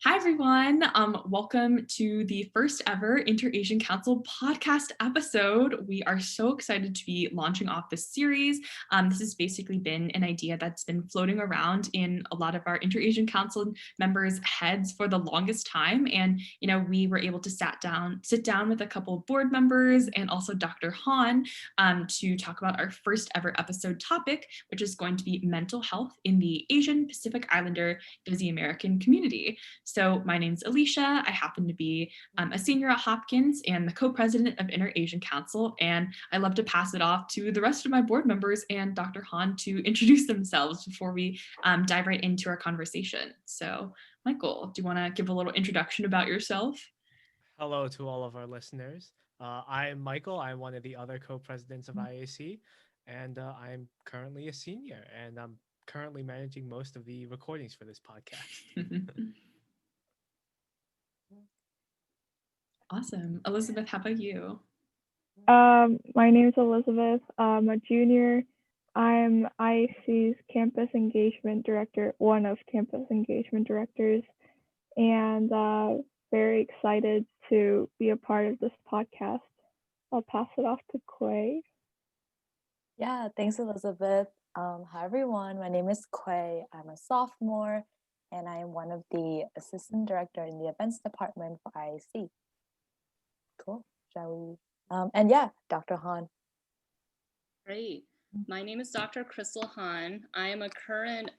Hi, everyone. Welcome to the first ever Inter-Asian Council podcast episode. We are so excited to be launching off this series. This has basically been an idea that's been floating around in a lot of our Inter-Asian Council members' heads for the longest time. And, we were able to sit down with a couple of board members and also Dr. Han to talk about our first ever episode topic, which is going to be mental health in the Asian Pacific Islander Desi American community. So my name's Alicia. I happen to be a senior at Hopkins and the co-president of Inter-Asian Council. And I love to pass it off to the rest of my board members and Dr. Han to introduce themselves before we dive right into our conversation. So Michael, do you want to give a little introduction about yourself? Hello to all of our listeners. I'm Michael. I'm one of the other co-presidents of IAC, and I'm currently a senior, and I'm currently managing most of the recordings for this podcast. Awesome. Elizabeth, how about you? My name is Elizabeth. I'm a junior. I'm IAC's campus engagement director, one of campus engagement directors, and very excited to be a part of this podcast. I'll pass it off to Quay. Yeah, thanks, Elizabeth. Hi, everyone. My name is Quay. I'm a sophomore, and I am one of the assistant director in the events department for IAC. Cool. Shall we? And yeah, Dr. Han. Great. My name is Dr. Crystal Han. I am a current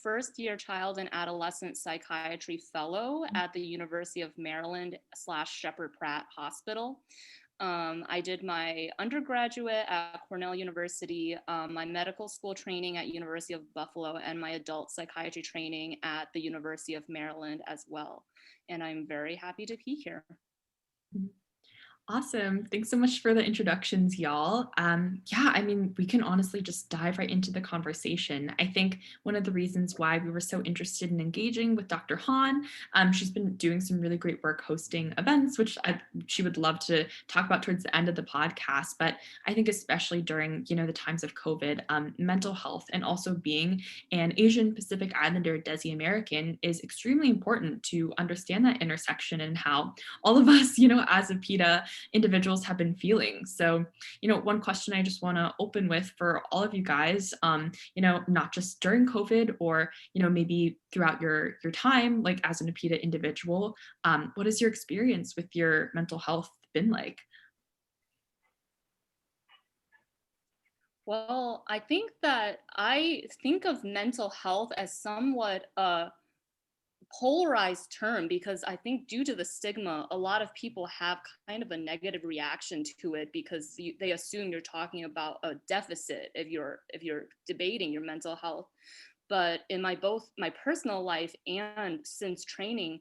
first-year child and adolescent psychiatry fellow at the University of Maryland / Sheppard Pratt Hospital. I did my undergraduate at Cornell University, my medical school training at University of Buffalo, and my adult psychiatry training at the University of Maryland as well. And I'm very happy to be here. Awesome. Thanks so much for the introductions, y'all. We can honestly just dive right into the conversation. I think one of the reasons why we were so interested in engaging with Dr. Han, she's been doing some really great work hosting events, which she would love to talk about towards the end of the podcast. But I think especially during, the times of COVID, mental health and also being an Asian Pacific Islander Desi American is extremely important to understand that intersection and how all of us, as a PETA, individuals have been feeling. So, one question I just want to open with for all of you guys, not just during COVID or, maybe throughout your time, like as an APITA individual, what has your experience with your mental health been like? Well, I think of mental health as somewhat polarized term because I think due to the stigma, a lot of people have kind of a negative reaction to it because they assume you're talking about a deficit if you're debating your mental health. But in both my personal life and since training,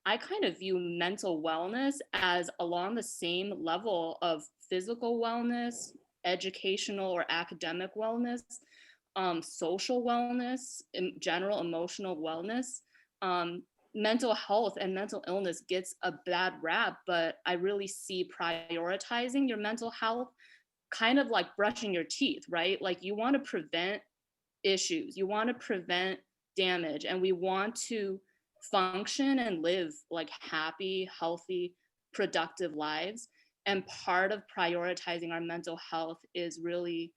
I kind of view mental wellness as along the same level of physical wellness, educational or academic wellness, social wellness, in general emotional wellness. Mental health and mental illness gets a bad rap, but I really see prioritizing your mental health kind of like brushing your teeth, right? Like you want to prevent issues, you want to prevent damage, and we want to function and live like happy, healthy, productive lives. And part of prioritizing our mental health is really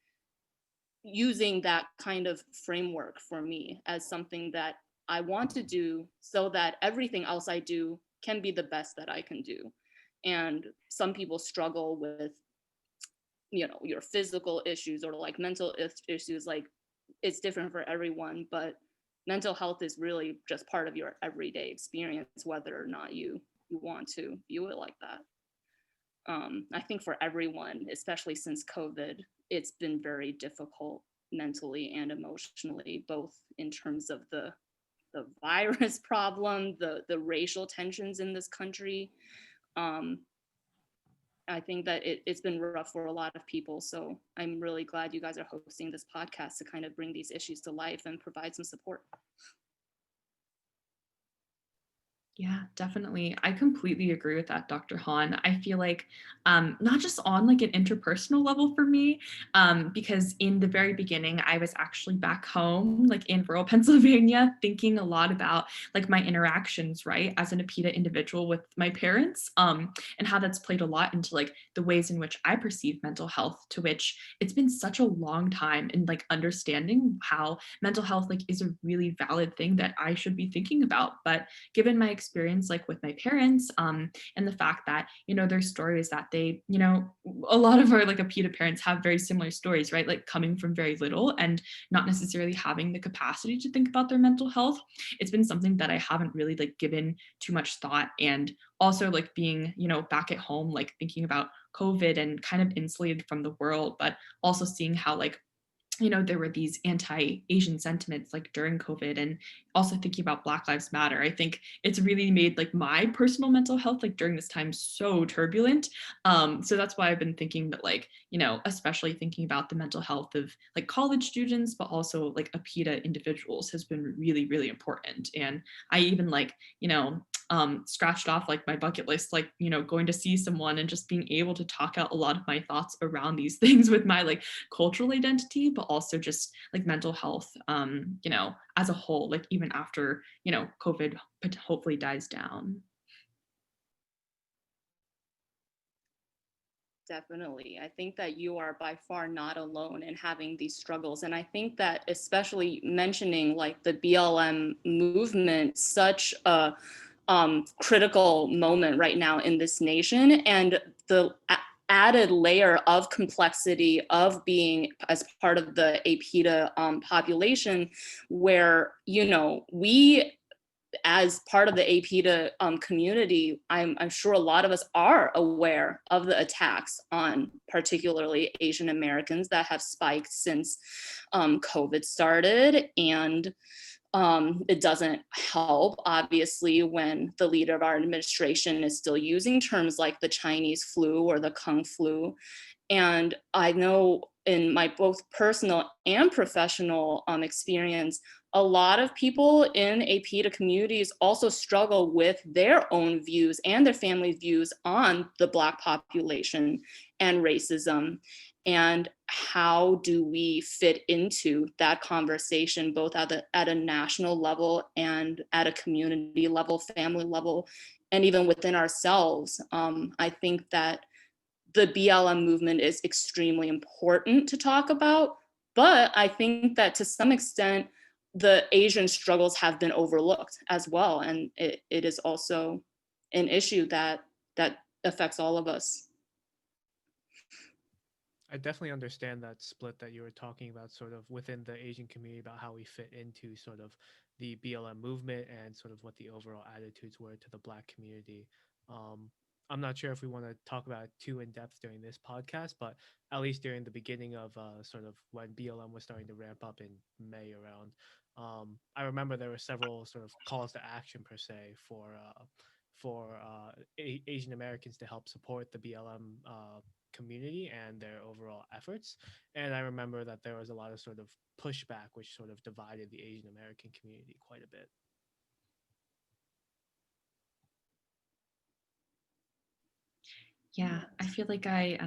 using that kind of framework for me as something that I want to do so that everything else I do can be the best that I can do. And some people struggle with, your physical issues or like mental issues, like it's different for everyone, but mental health is really just part of your everyday experience, whether or not you want to view it like that. I think for everyone, especially since COVID, it's been very difficult mentally and emotionally, both in terms of the virus problem, the racial tensions in this country. I think that it's been rough for a lot of people. So I'm really glad you guys are hosting this podcast to kind of bring these issues to life and provide some support. Yeah, definitely. I completely agree with that, Dr. Hahn. I feel like not just on like an interpersonal level for me, because in the very beginning, I was actually back home, like in rural Pennsylvania, thinking a lot about like my interactions, right, as an APITA individual with my parents, and how that's played a lot into like the ways in which I perceive mental health, to which it's been such a long time in like understanding how mental health like is a really valid thing that I should be thinking about. But given my experience like with my parents, and the fact that their stories that they, a lot of our like APITA parents have very similar stories, right, like coming from very little and not necessarily having the capacity to think about their mental health. It's been something that I haven't really like given too much thought. And also like being back at home, like thinking about COVID and kind of insulated from the world, but also seeing how like there were these anti-Asian sentiments like during COVID, and also thinking about Black Lives Matter. I think it's really made like my personal mental health like during this time so turbulent. So that's why I've been thinking that like, especially thinking about the mental health of like college students, but also like APITA individuals has been really, really important. And I even like, scratched off like my bucket list, like, going to see someone and just being able to talk out a lot of my thoughts around these things with my like cultural identity, but also just like mental health, as a whole, like even after, COVID hopefully dies down. Definitely. I think that you are by far not alone in having these struggles. And I think that especially mentioning like the BLM movement, such a critical moment right now in this nation, and the added layer of complexity of being as part of the APITA population, where, we as part of the APITA community, I'm sure a lot of us are aware of the attacks on particularly Asian Americans that have spiked since COVID started. And it doesn't help, obviously, when the leader of our administration is still using terms like the Chinese flu or the Kung flu. And I know in my both personal and professional experience, a lot of people in APITA communities also struggle with their own views and their family's views on the Black population and racism. And how do we fit into that conversation, both at a national level and at a community level, family level, and even within ourselves? I think that the BLM movement is extremely important to talk about, but I think that to some extent, the Asian struggles have been overlooked as well. And it is also an issue that affects all of us. I definitely understand that split that you were talking about, sort of within the Asian community, about how we fit into sort of the BLM movement and sort of what the overall attitudes were to the Black community. Um, I'm not sure if we want to talk about it too in depth during this podcast, but at least during the beginning of sort of when BLM was starting to ramp up in May around, I remember there were several sort of calls to action per se for Asian Americans to help support the BLM community and their overall efforts. And I remember that there was a lot of sort of pushback, which sort of divided the Asian American community quite a bit. Yeah, I feel like I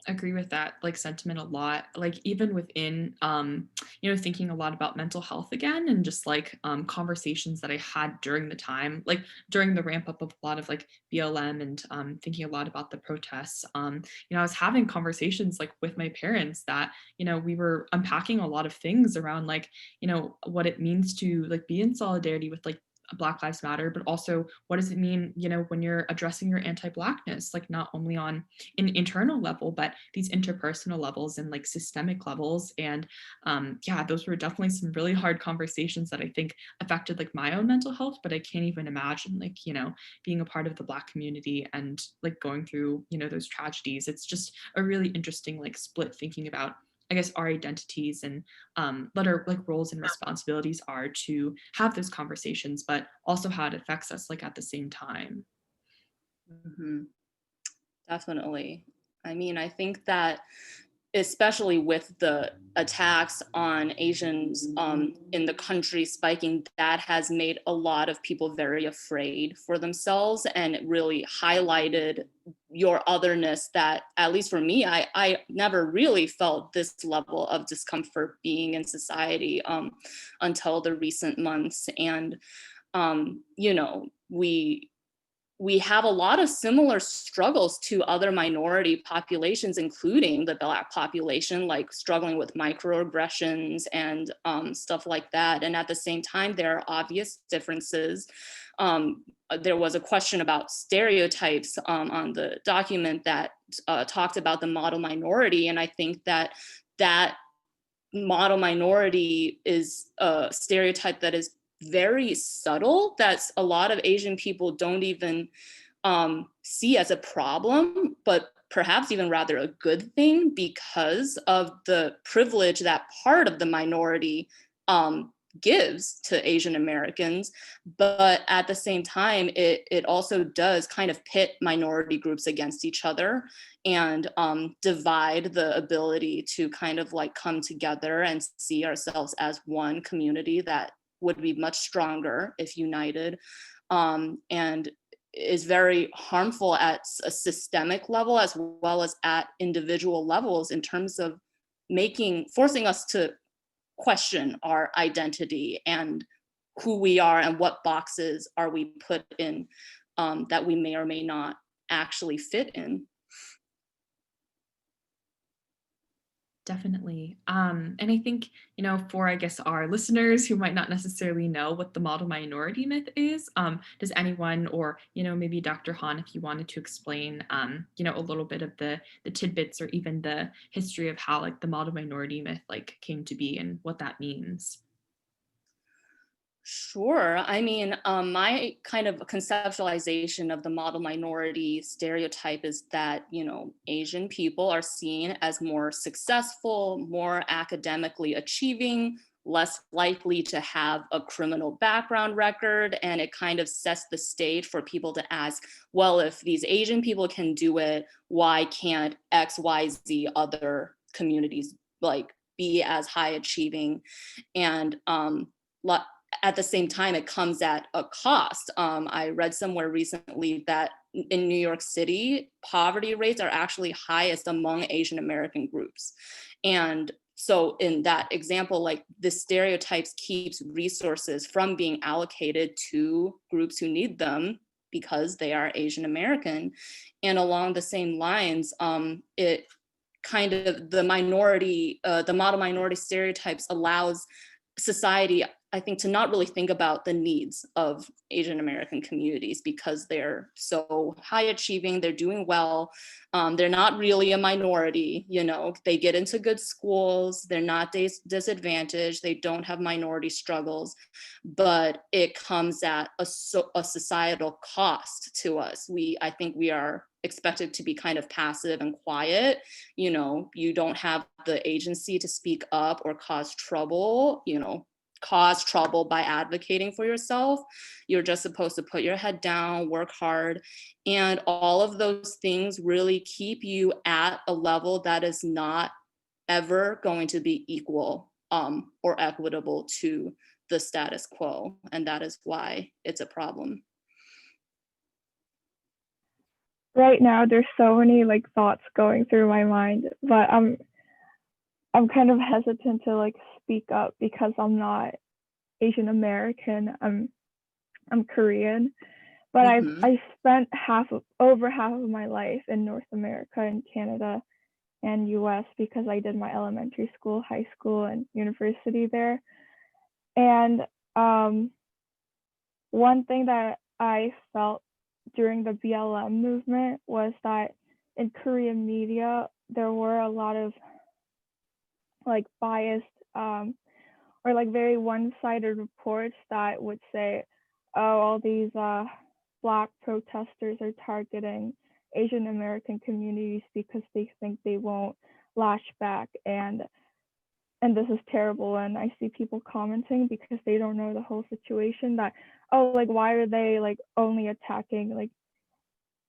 agree with that like sentiment a lot. Like even within thinking a lot about mental health again, and just like conversations that I had during the time, like during the ramp up of a lot of like BLM, and thinking a lot about the protests. I was having conversations like with my parents that we were unpacking a lot of things around like what it means to like be in solidarity with like Black Lives Matter, but also what does it mean, when you're addressing your anti-Blackness, like not only on an internal level, but these interpersonal levels and like systemic levels. And yeah, those were definitely some really hard conversations that I think affected like my own mental health, but I can't even imagine like, being a part of the Black community and like going through, those tragedies. It's just a really interesting like split thinking about, I guess, our identities and what our like roles and responsibilities are to have those conversations, but also how it affects us like at the same time. Mm-hmm. Definitely. I mean, I think that especially with the attacks on Asians in the country spiking, that has made a lot of people very afraid for themselves, and it really highlighted your otherness that, at least for me, I never really felt this level of discomfort being in society until the recent months. And, you know, we have a lot of similar struggles to other minority populations, including the Black population, like struggling with microaggressions and stuff like that. And at the same time, there are obvious differences. There was a question about stereotypes on the document that talked about the model minority. And I think that that model minority is a stereotype that is very subtle, that a lot of Asian people don't even see as a problem, but perhaps even rather a good thing, because of the privilege that part of the minority gives to Asian Americans. But at the same time, it also does kind of pit minority groups against each other and divide the ability to kind of like come together and see ourselves as one community that would be much stronger if united, and is very harmful at a systemic level as well as at individual levels, in terms of forcing us to question our identity and who we are and what boxes are we put in that we may or may not actually fit in. Definitely. And I think, you know, for, I guess, our listeners who might not necessarily know what the model minority myth is, does anyone, or, you know, maybe Dr. Han, if you wanted to explain, you know, a little bit of the tidbits or even the history of how like the model minority myth like came to be and what that means. Sure. I mean, my kind of conceptualization of the model minority stereotype is that, you know, Asian people are seen as more successful, more academically achieving, less likely to have a criminal background record. And it kind of sets the stage for people to ask, well, if these Asian people can do it, why can't X, Y, Z other communities like be as high achieving? And at the same time, it comes at a cost. I read somewhere recently that in New York City, poverty rates are actually highest among Asian American groups. And so in that example, like the stereotypes keeps resources from being allocated to groups who need them because they are Asian American. And along the same lines, it kind of the model minority stereotypes allows society, I think, to not really think about the needs of Asian American communities because they're so high achieving, they're doing well, they're not really a minority, you know, they get into good schools, they're not disadvantaged, they don't have minority struggles, but it comes at a societal cost to us. I think we are expected to be kind of passive and quiet. You know, you don't have the agency to speak up or cause trouble by advocating for yourself. You're just supposed to put your head down, work hard, and all of those things really keep you at a level that is not ever going to be equal or equitable to the status quo. And that is why it's a problem. Right now, there's so many like thoughts going through my mind, but I'm kind of hesitant to like speak up because I'm not Asian American. I'm Korean, but I spent over half of my life in North America and Canada and US because I did my elementary school, high school, and university there. And one thing that I felt during the BLM movement was that in Korean media, there were a lot of like biased or like very one-sided reports that would say, oh, all these Black protesters are targeting Asian American communities because they think they won't lash back, and this is terrible. And I see people commenting because they don't know the whole situation that, oh, like why are they like only attacking like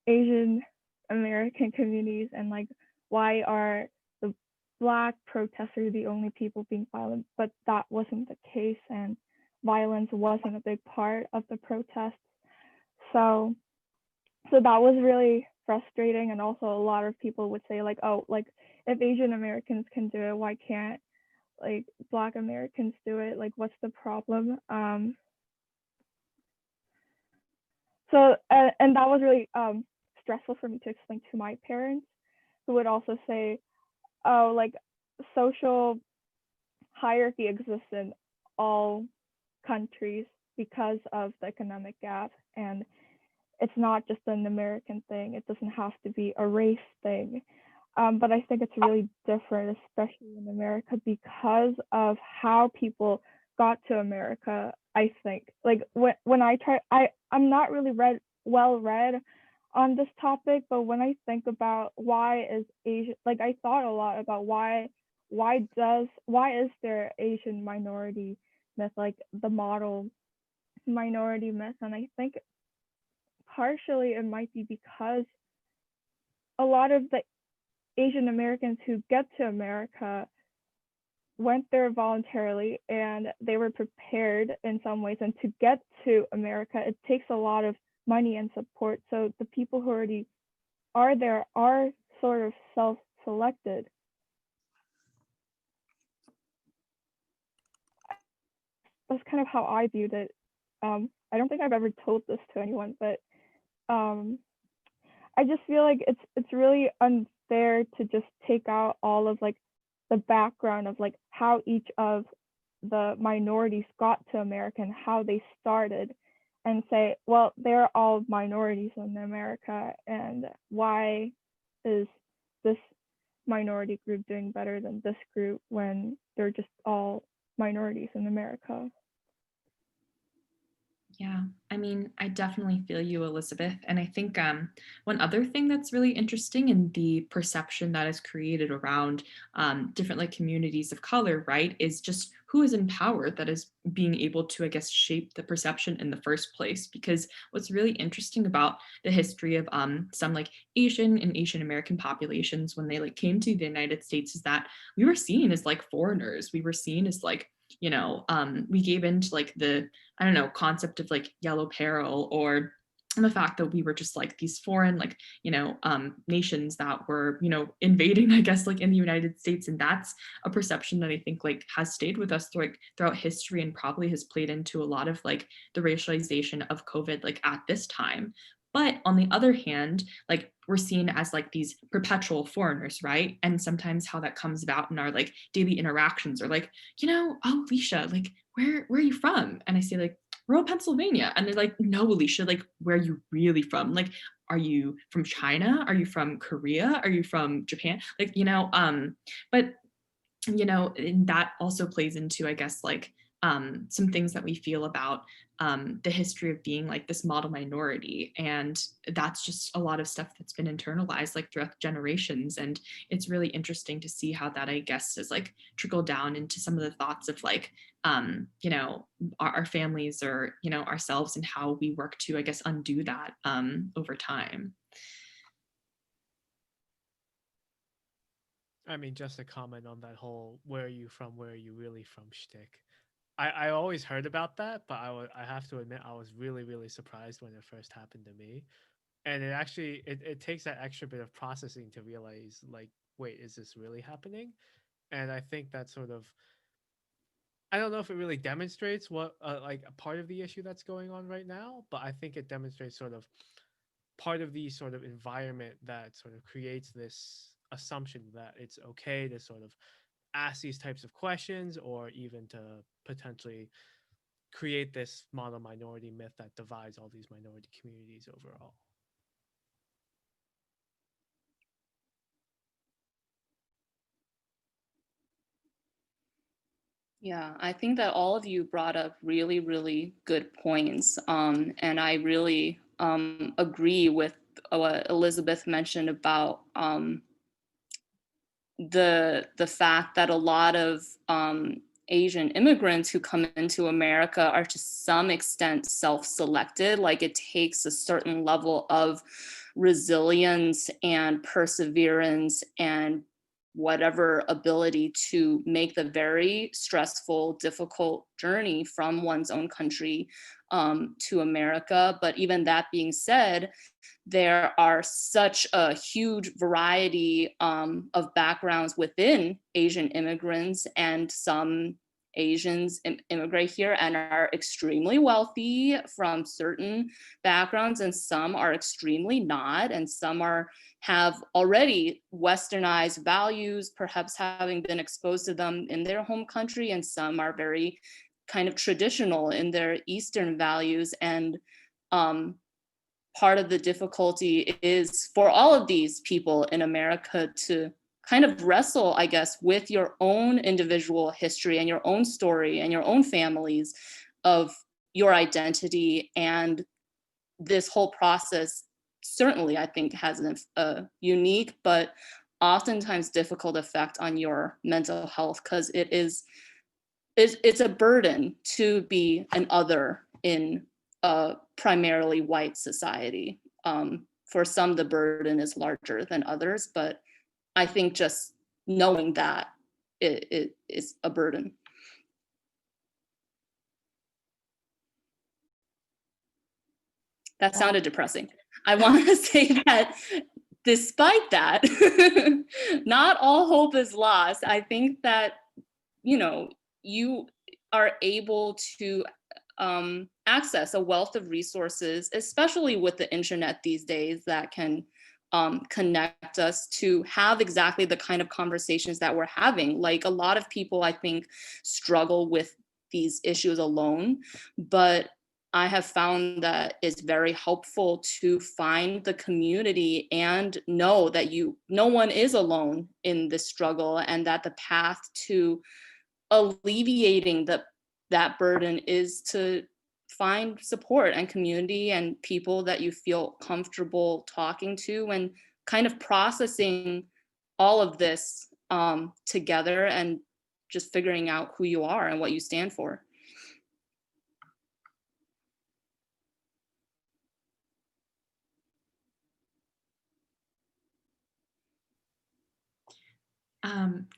Asian American communities, and like why are the Black protesters are the only people being violent, but that wasn't the case, and violence wasn't a big part of the protests. So that was really frustrating, and also a lot of people would say like, oh, like if Asian Americans can do it, why can't like Black Americans do it? Like, what's the problem? So and that was really stressful for me to explain to my parents, who would also say, oh, like social hierarchy exists in all countries because of the economic gap, and it's not just an American thing. It doesn't have to be a race thing. But I think it's really different, especially in America, because of how people got to America. I think like when I'm not really well read on this topic, but when I think about why is Asia, like I thought a lot about why is there Asian minority myth, like the model minority myth, and I think partially it might be because a lot of the Asian Americans who get to America went there voluntarily, and they were prepared in some ways. And to get to America, it takes a lot of money and support. So the people who already are there are sort of self-selected. That's kind of how I viewed it. I don't think I've ever told this to anyone, but I just feel like it's really unfair to just take out all of like the background of like how each of the minorities got to America and how they started, and say, well, they're all minorities in America, and why is this minority group doing better than this group when they're just all minorities in America? Yeah, I mean, I definitely feel you, Elizabeth. And I think one other thing that's really interesting in the perception that is created around different like communities of color, right, is just who is in power that is being able to, I guess, shape the perception in the first place. Because what's really interesting about the history of some like Asian and Asian American populations when they like came to the United States is that we were seen as like foreigners. We were seen as like, we gave into like the, I don't know, concept of like yellow peril, or the fact that we were just like these foreign, like, nations that were, invading, I guess, like in the United States. And that's a perception that I think like has stayed with us throughout history, and probably has played into a lot of like the racialization of COVID, like at this time. But on the other hand, like we're seen as like these perpetual foreigners, right? And sometimes how that comes about in our like daily interactions are like, oh, Alicia, like where are you from? And I say like, rural Pennsylvania. And they're like, no, Alicia, like where are you really from? Like, are you from China? Are you from Korea? Are you from Japan? Like, but and that also plays into, I guess, like some things that we feel about the history of being like this model minority. And that's just a lot of stuff that's been internalized like throughout generations. And it's really interesting to see how that, I guess, is like trickled down into some of the thoughts of like, our families, or, ourselves, and how we work to, I guess, undo that over time. I mean, just a comment on that whole "where are you from, where are you really from" shtick. I always heard about that, but I have to admit I was really really surprised when it first happened to me, and it actually it takes that extra bit of processing to realize like, wait, is this really happening? And I think that sort of, I don't know if it really demonstrates what like a part of the issue that's going on right now, but I think it demonstrates sort of part of the sort of environment that sort of creates this assumption that it's okay to sort of ask these types of questions, or even to potentially create this model minority myth that divides all these minority communities overall. Yeah, I think that all of you brought up really, really good points. And I really agree with what Elizabeth mentioned about the fact that a lot of Asian immigrants who come into America are to some extent self-selected. Like it takes a certain level of resilience and perseverance and whatever ability to make the very stressful, difficult journey from one's own country to America. But even that being said, there are such a huge variety of backgrounds within Asian immigrants, and some Asians immigrate here and are extremely wealthy from certain backgrounds, and some are extremely not, and some have already westernized values, perhaps having been exposed to them in their home country, and some are very kind of traditional in their Eastern values. And part of the difficulty is for all of these people in America to kind of wrestle, I guess, with your own individual history and your own story and your own families of your identity. And this whole process certainly, I think, has a unique but oftentimes difficult effect on your mental health, because it's a burden to be an other in a primarily white society. For some, the burden is larger than others, but I think just knowing that it is a burden. That sounded depressing. I want to say that despite that, not all hope is lost. I think that, you are able to access a wealth of resources, especially with the internet these days, that can connect us to have exactly the kind of conversations that we're having. Like, a lot of people, I think, struggle with these issues alone, but I have found that it's very helpful to find the community and know that no one is alone in this struggle, and that the path to alleviating that burden is to find support and community and people that you feel comfortable talking to, and kind of processing all of this together, and just figuring out who you are and what you stand for.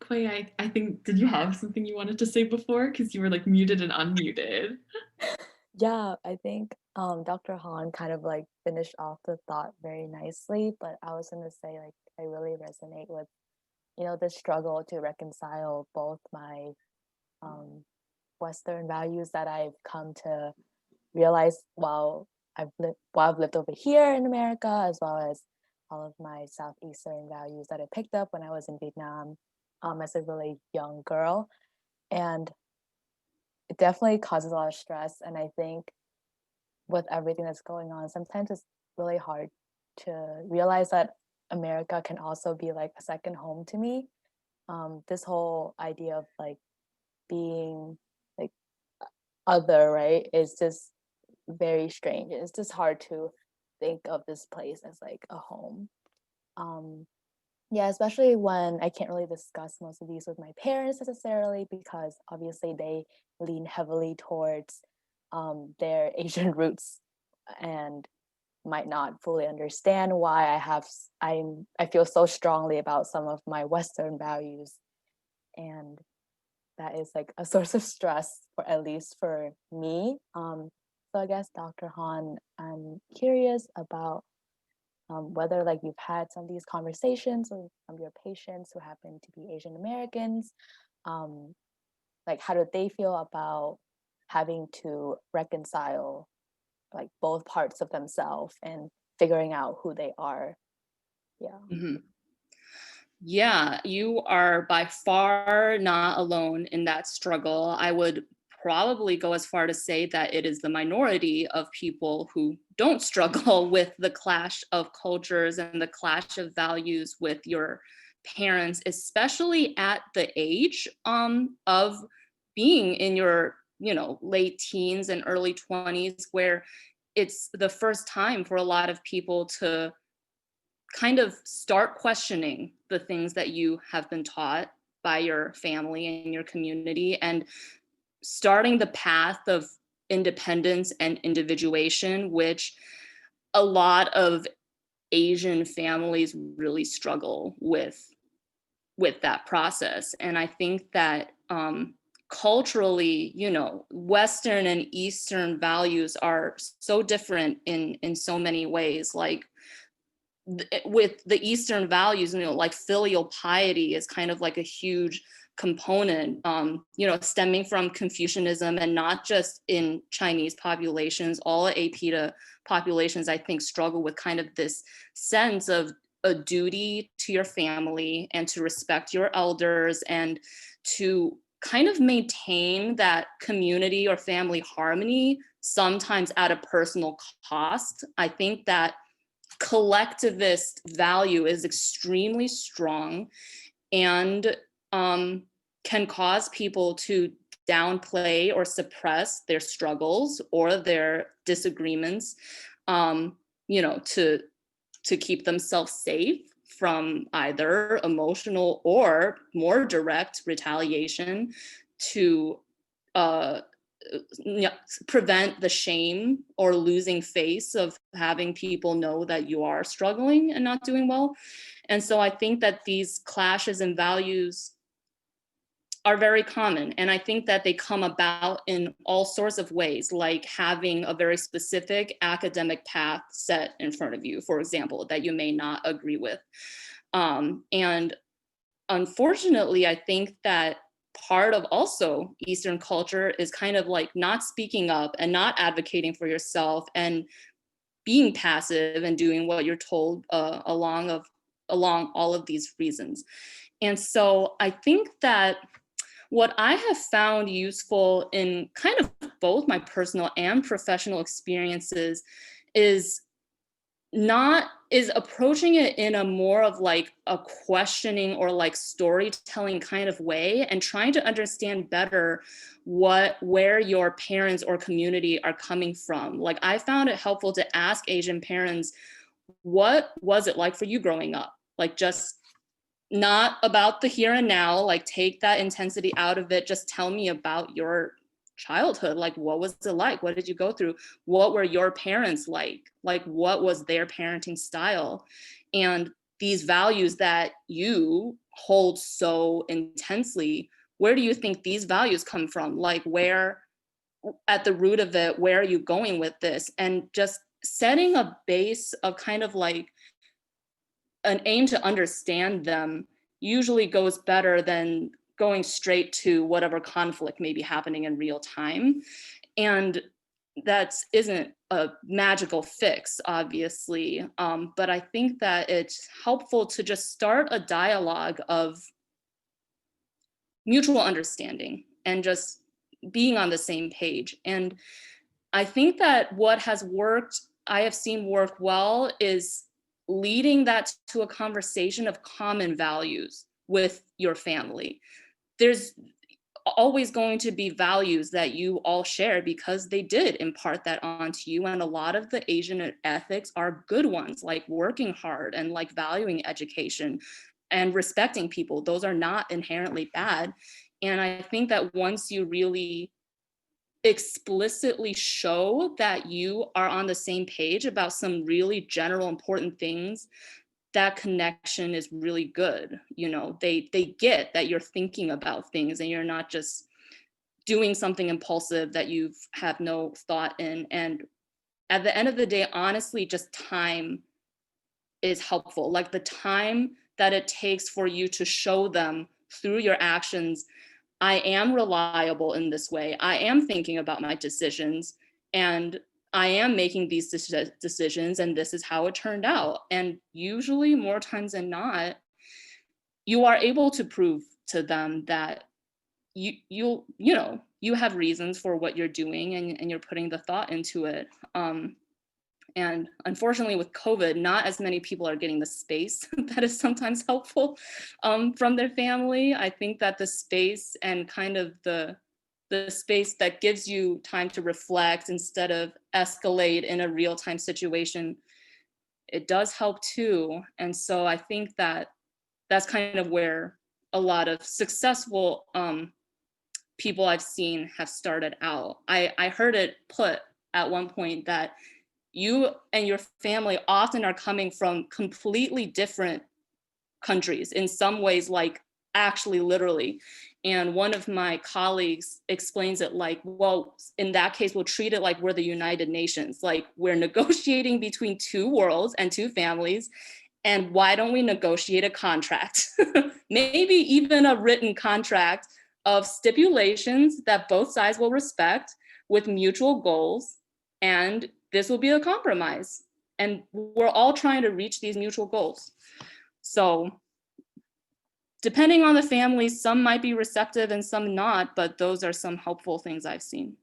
Quay, I think, did you have something you wanted to say before? Because you were like muted and unmuted. Yeah, I think Dr. Han kind of like finished off the thought very nicely, but I was gonna say, like, I really resonate with, the struggle to reconcile both my Western values that I've come to realize while I've lived over here in America, as well as all of my Southeastern values that I picked up when I was in Vietnam as a really young girl. And it definitely causes a lot of stress. And I think with everything that's going on, sometimes it's really hard to realize that America can also be like a second home to me. This whole idea of like being like other, right, is just very strange. It's just hard to think of this place as like a home. Yeah, especially when I can't really discuss most of these with my parents necessarily, because obviously they lean heavily towards their Asian roots and might not fully understand why I feel so strongly about some of my Western values, and that is like a source of stress, for at least for me. So I guess, Dr. Han, I'm curious about whether like you've had some of these conversations with some of your patients who happen to be Asian Americans. Like, how do they feel about having to reconcile like both parts of themselves and figuring out who they are? Yeah. Mm-hmm. Yeah, you are by far not alone in that struggle. I would probably go as far to say that it is the minority of people who don't struggle with the clash of cultures and the clash of values with your parents, especially at the age of being in your, late teens and early 20s, where it's the first time for a lot of people to kind of start questioning the things that you have been taught by your family and your community, and starting the path of independence and individuation, which a lot of Asian families really struggle with. with that process. And I think that culturally, Western and Eastern values are so different in so many ways. Like with the Eastern values, like filial piety is kind of like a huge component, stemming from Confucianism, and not just in Chinese populations. All APTA populations, I think, struggle with kind of this sense of a duty to your family and to respect your elders and to kind of maintain that community or family harmony, sometimes at a personal cost. I think that collectivist value is extremely strong and can cause people to downplay or suppress their struggles or their disagreements, to keep themselves safe from either emotional or more direct retaliation, to prevent the shame or losing face of having people know that you are struggling and not doing well. And so I think that these clashes in values are very common. And I think that they come about in all sorts of ways, like having a very specific academic path set in front of you, for example, that you may not agree with. And unfortunately, I think that part of also Eastern culture is kind of like not speaking up and not advocating for yourself and being passive and doing what you're told along all of these reasons. And so I think that what I have found useful in kind of both my personal and professional experiences is approaching it in a more of like a questioning or like storytelling kind of way, and trying to understand better where your parents or community are coming from. Like I found it helpful to ask Asian parents, what was it like for you growing up? Like just not about the here and now, like take that intensity out of it. Just tell me about your childhood. Like, what was it like? What did you go through? What were your parents like? Like, what was their parenting style? And these values that you hold so intensely, where do you think these values come from? Like, where, at the root of it, where are you going with this? And just setting a base of kind of like an aim to understand them usually goes better than going straight to whatever conflict may be happening in real time. And that isn't a magical fix, obviously, but I think that it's helpful to just start a dialogue of mutual understanding and just being on the same page. And I think that what has worked, I have seen work well, is leading that to a conversation of common values with your family. There's always going to be values that you all share because they did impart that onto you. And a lot of the Asian ethics are good ones, like working hard and like valuing education and respecting people. Those are not inherently bad. And I think that once you really explicitly show that you are on the same page about some really general important things, that connection is really good. They get that you're thinking about things and you're not just doing something impulsive that you have no thought in. And at the end of the day, honestly, just time is helpful. Like the time that it takes for you to show them through your actions, I am reliable in this way. I am thinking about my decisions and I am making these decisions and this is how it turned out. And usually more times than not, you are able to prove to them that you have reasons for what you're doing and you're putting the thought into it. And unfortunately with COVID, not as many people are getting the space that is sometimes helpful from their family. I think that the space and kind of the space that gives you time to reflect instead of escalate in a real-time situation, it does help too. And so I think that that's kind of where a lot of successful people I've seen have started out. I heard it put at one point that you and your family often are coming from completely different countries, in some ways like actually literally. And one of my colleagues explains it like, well, in that case, we'll treat it like we're the United Nations, like we're negotiating between two worlds and two families. And why don't we negotiate a contract? Maybe even a written contract of stipulations that both sides will respect with mutual goals. And this will be a compromise. And we're all trying to reach these mutual goals. So depending on the family, some might be receptive and some not, but those are some helpful things I've seen.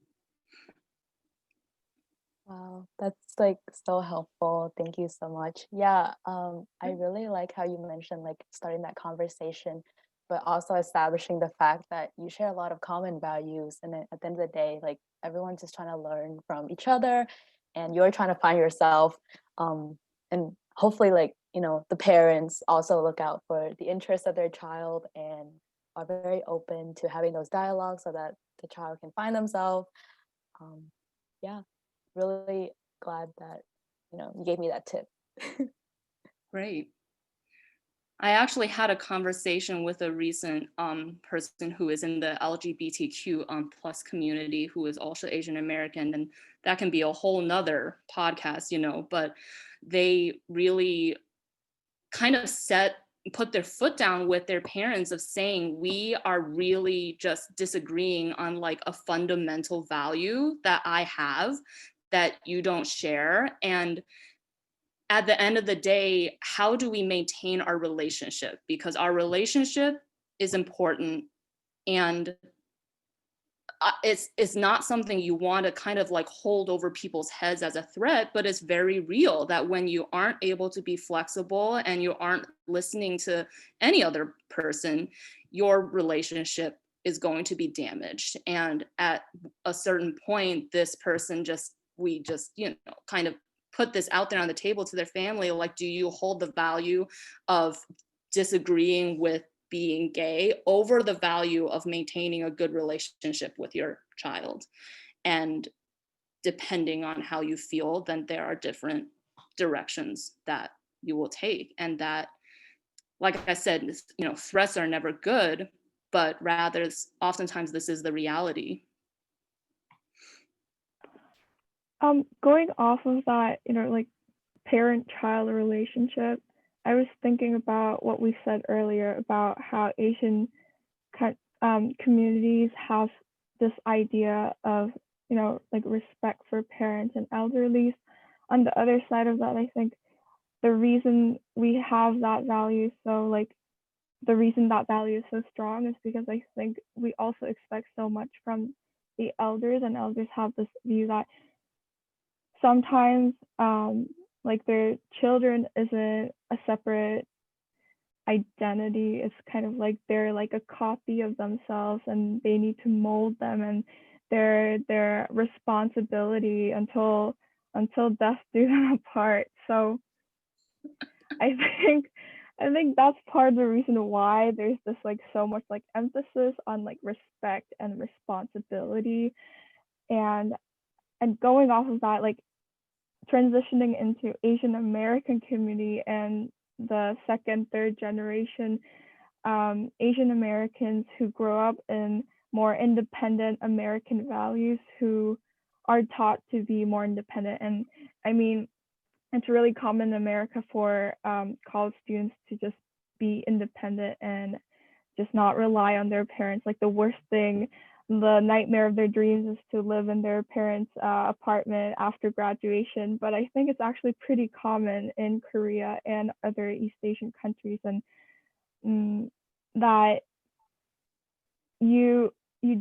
Wow, that's like so helpful. Thank you so much. Yeah, I really like how you mentioned like starting that conversation, but also establishing the fact that you share a lot of common values. And then at the end of the day, like everyone's just trying to learn from each other and you're trying to find yourself. And hopefully like, you know, the parents also look out for the interests of their child and are very open to having those dialogues so that the child can find themselves. Yeah. Really glad that, you know, you gave me that tip. Great. I actually had a conversation with a recent person who is in the LGBTQ plus community who is also Asian American, and that can be a whole nother podcast, you know, but they really kind of put their foot down with their parents of saying, we are really just disagreeing on like a fundamental value that I have that you don't share. And at the end of the day, how do we maintain our relationship? Because our relationship is important, and it's not something you want to kind of like hold over people's heads as a threat, but it's very real that when you aren't able to be flexible and you aren't listening to any other person, your relationship is going to be damaged. And at a certain point, this person we just, you know, kind of put this out there on the table to their family, like, do you hold the value of disagreeing with being gay over the value of maintaining a good relationship with your child? And depending on how you feel, then there are different directions that you will take. And that, like I said, you know, threats are never good, but rather oftentimes this is the reality. Going off of that, you know, like parent-child relationship, I was thinking about what we said earlier about how Asian communities have this idea of, you know, like respect for parents and elderly. On the other side of that, I think the reason we have that value, so like the reason that value is so strong is because I think we also expect so much from the elders, and elders have this view that sometimes like their children isn't a separate identity. It's kind of like they're like a copy of themselves and they need to mold them, and their responsibility until death do them apart. So I think that's part of the reason why there's this like so much like emphasis on like respect and responsibility. And going off of that, like transitioning into Asian American community and the second, third generation Asian Americans who grow up in more independent American values, who are taught to be more independent. And I mean, it's really common in America for college students to just be independent and just not rely on their parents. Like the worst thing, the nightmare of their dreams is to live in their parents' apartment after graduation. But I think it's actually pretty common in Korea and other East Asian countries, and that you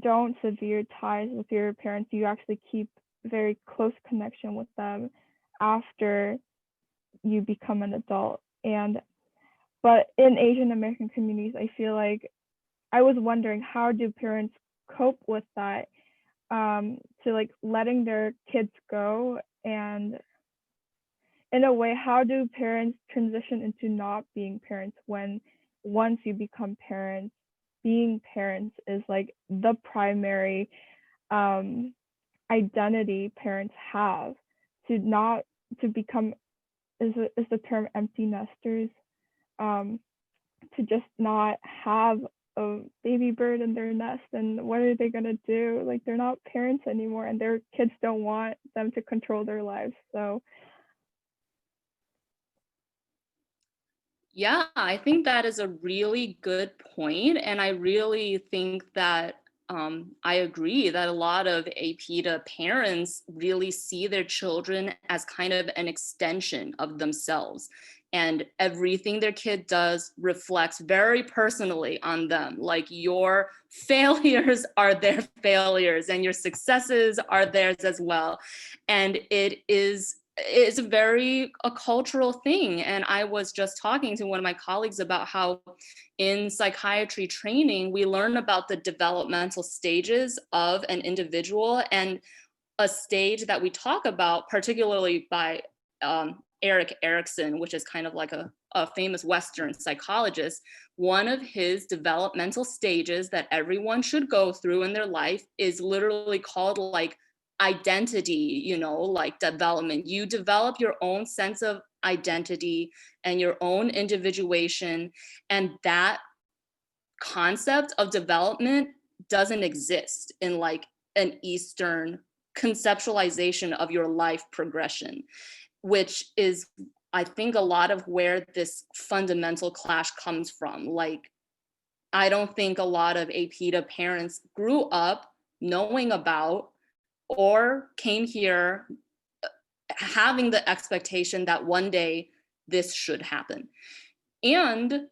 don't sever ties with your parents. You actually keep very close connection with them after you become an adult. But in Asian American communities, I feel like I was wondering, how do parents cope with that, to like letting their kids go? And in a way, how do parents transition into not being parents when once you become parents, being parents is like the primary identity parents have? To become is the term empty nesters, to just not have a baby bird in their nest, and what are they going to do? Like, they're not parents anymore, and their kids don't want them to control their lives. So Yeah, I think that is a really good point, and I really think that I agree that a lot of APTA parents really see their children as kind of an extension of themselves, and everything their kid does reflects very personally on them. Like, your failures are their failures, and your successes are theirs as well, and it's a cultural thing. And I was just talking to one of my colleagues about how in psychiatry training, we learn about the developmental stages of an individual, and a stage that we talk about, particularly by Erik Erikson, which is kind of like a famous Western psychologist. One of his developmental stages that everyone should go through in their life is literally called like identity, like development. You develop your own sense of identity and your own individuation, and that concept of development doesn't exist in like an Eastern conceptualization of your life progression, which is, I think, a lot of where this fundamental clash comes from. Like, I don't think a lot of APTA parents grew up knowing about or came here having the expectation that one day this should happen. And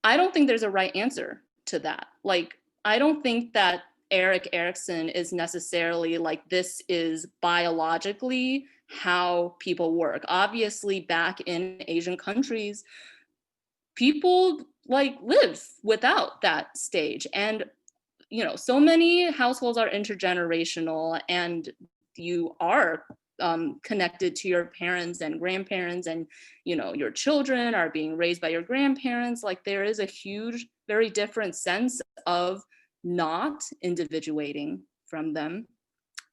I don't think there's a right answer to that. Like, I don't think that Erik Erikson is necessarily like, this is biologically how people work. Obviously, back in Asian countries, people like live without that stage. And, so many households are intergenerational, and you are connected to your parents and grandparents, and your children are being raised by your grandparents. Like, there is a huge, very different sense of not individuating from them,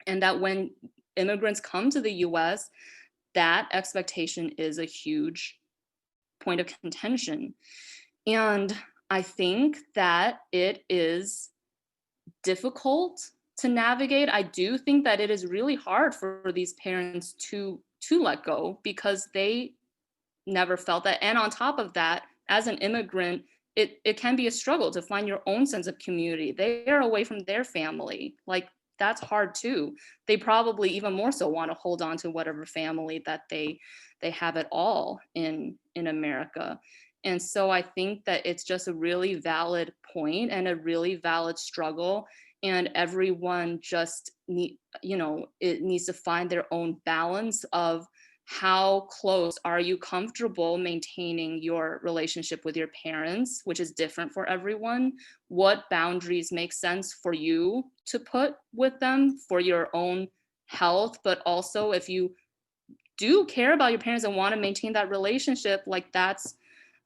and that when immigrants come to the US, that expectation is a huge point of contention. And I think that it is difficult to navigate. I do think that it is really hard for these parents to let go, because they never felt that. And on top of that, as an immigrant, it can be a struggle to find your own sense of community. They are away from their family. Like, that's hard too. They probably even more so want to hold on to whatever family that they have at all in America. And so I think that it's just a really valid point and a really valid struggle. And everyone just it needs to find their own balance of how close are you comfortable maintaining your relationship with your parents, which is different for everyone. What boundaries make sense for you to put with them for your own health, but also if you do care about your parents and want to maintain that relationship, like, that's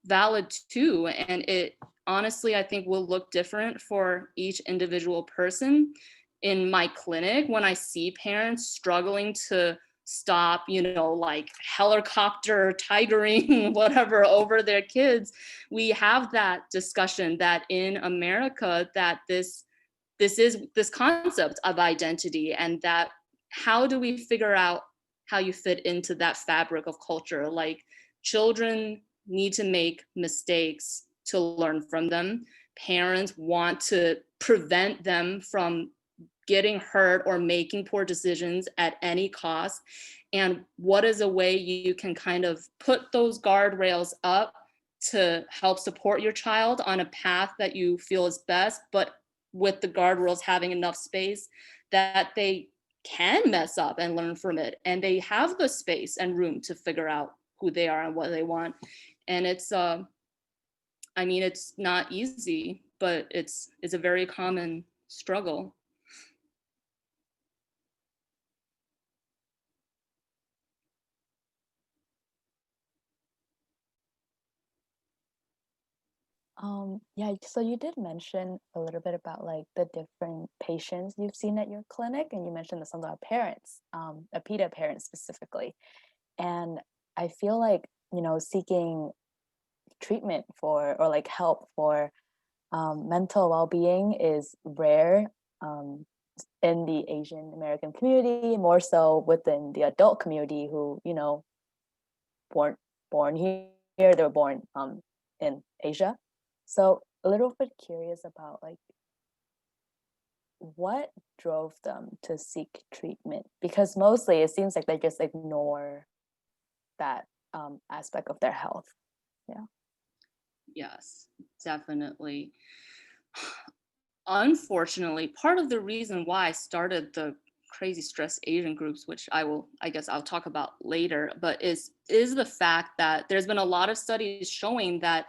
valid too. And it honestly, I think, will look different for each individual person. In my clinic, when I see parents struggling to stop, like helicopter tigering whatever over their kids, we have that discussion that in America, that this is this concept of identity, and that how do we figure out how you fit into that fabric of culture. Like, children need to make mistakes to learn from them. Parents want to prevent them from getting hurt or making poor decisions at any cost. And what is a way you can kind of put those guardrails up to help support your child on a path that you feel is best, but with the guardrails having enough space that they can mess up and learn from it, and they have the space and room to figure out who they are and what they want. And it's it's not easy, but it's a very common struggle. Yeah, so you did mention a little bit about like the different patients you've seen at your clinic, and you mentioned that some of our parents, APTA parents specifically. And I feel like, seeking treatment for, or like help for mental well-being is rare in the Asian American community, more so within the adult community who, born here, they were born in Asia. So a little bit curious about like what drove them to seek treatment, because mostly it seems like they just ignore that aspect of their health. Yeah. Yes, definitely. Unfortunately, part of the reason why I started the Crazy Stressed Asian groups, which I guess I'll talk about later, but is the fact that there's been a lot of studies showing that,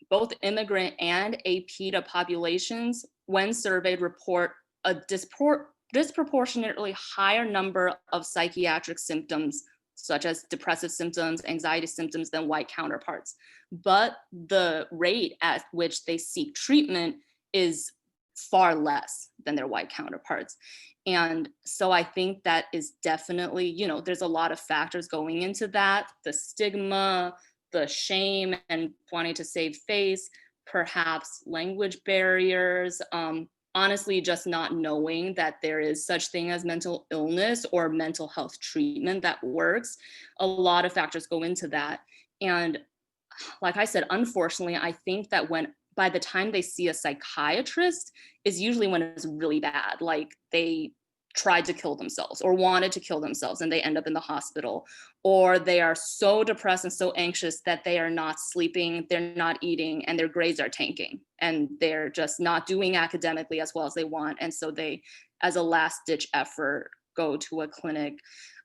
both immigrant and APIDA populations, when surveyed, report a disproportionately higher number of psychiatric symptoms, such as depressive symptoms, anxiety symptoms, than white counterparts. But the rate at which they seek treatment is far less than their white counterparts. And so I think that is definitely, there's a lot of factors going into that: the stigma, the shame, and wanting to save face, perhaps language barriers, honestly, just not knowing that there is such thing as mental illness or mental health treatment that works. A lot of factors go into that. And like I said, unfortunately, I think that by the time they see a psychiatrist is usually when it's really bad. Like they tried to kill themselves or wanted to kill themselves and they end up in the hospital, or they are so depressed and so anxious that they are not sleeping, they're not eating, and their grades are tanking, and they're just not doing academically as well as they want. And so they, as a last ditch effort, go to a clinic.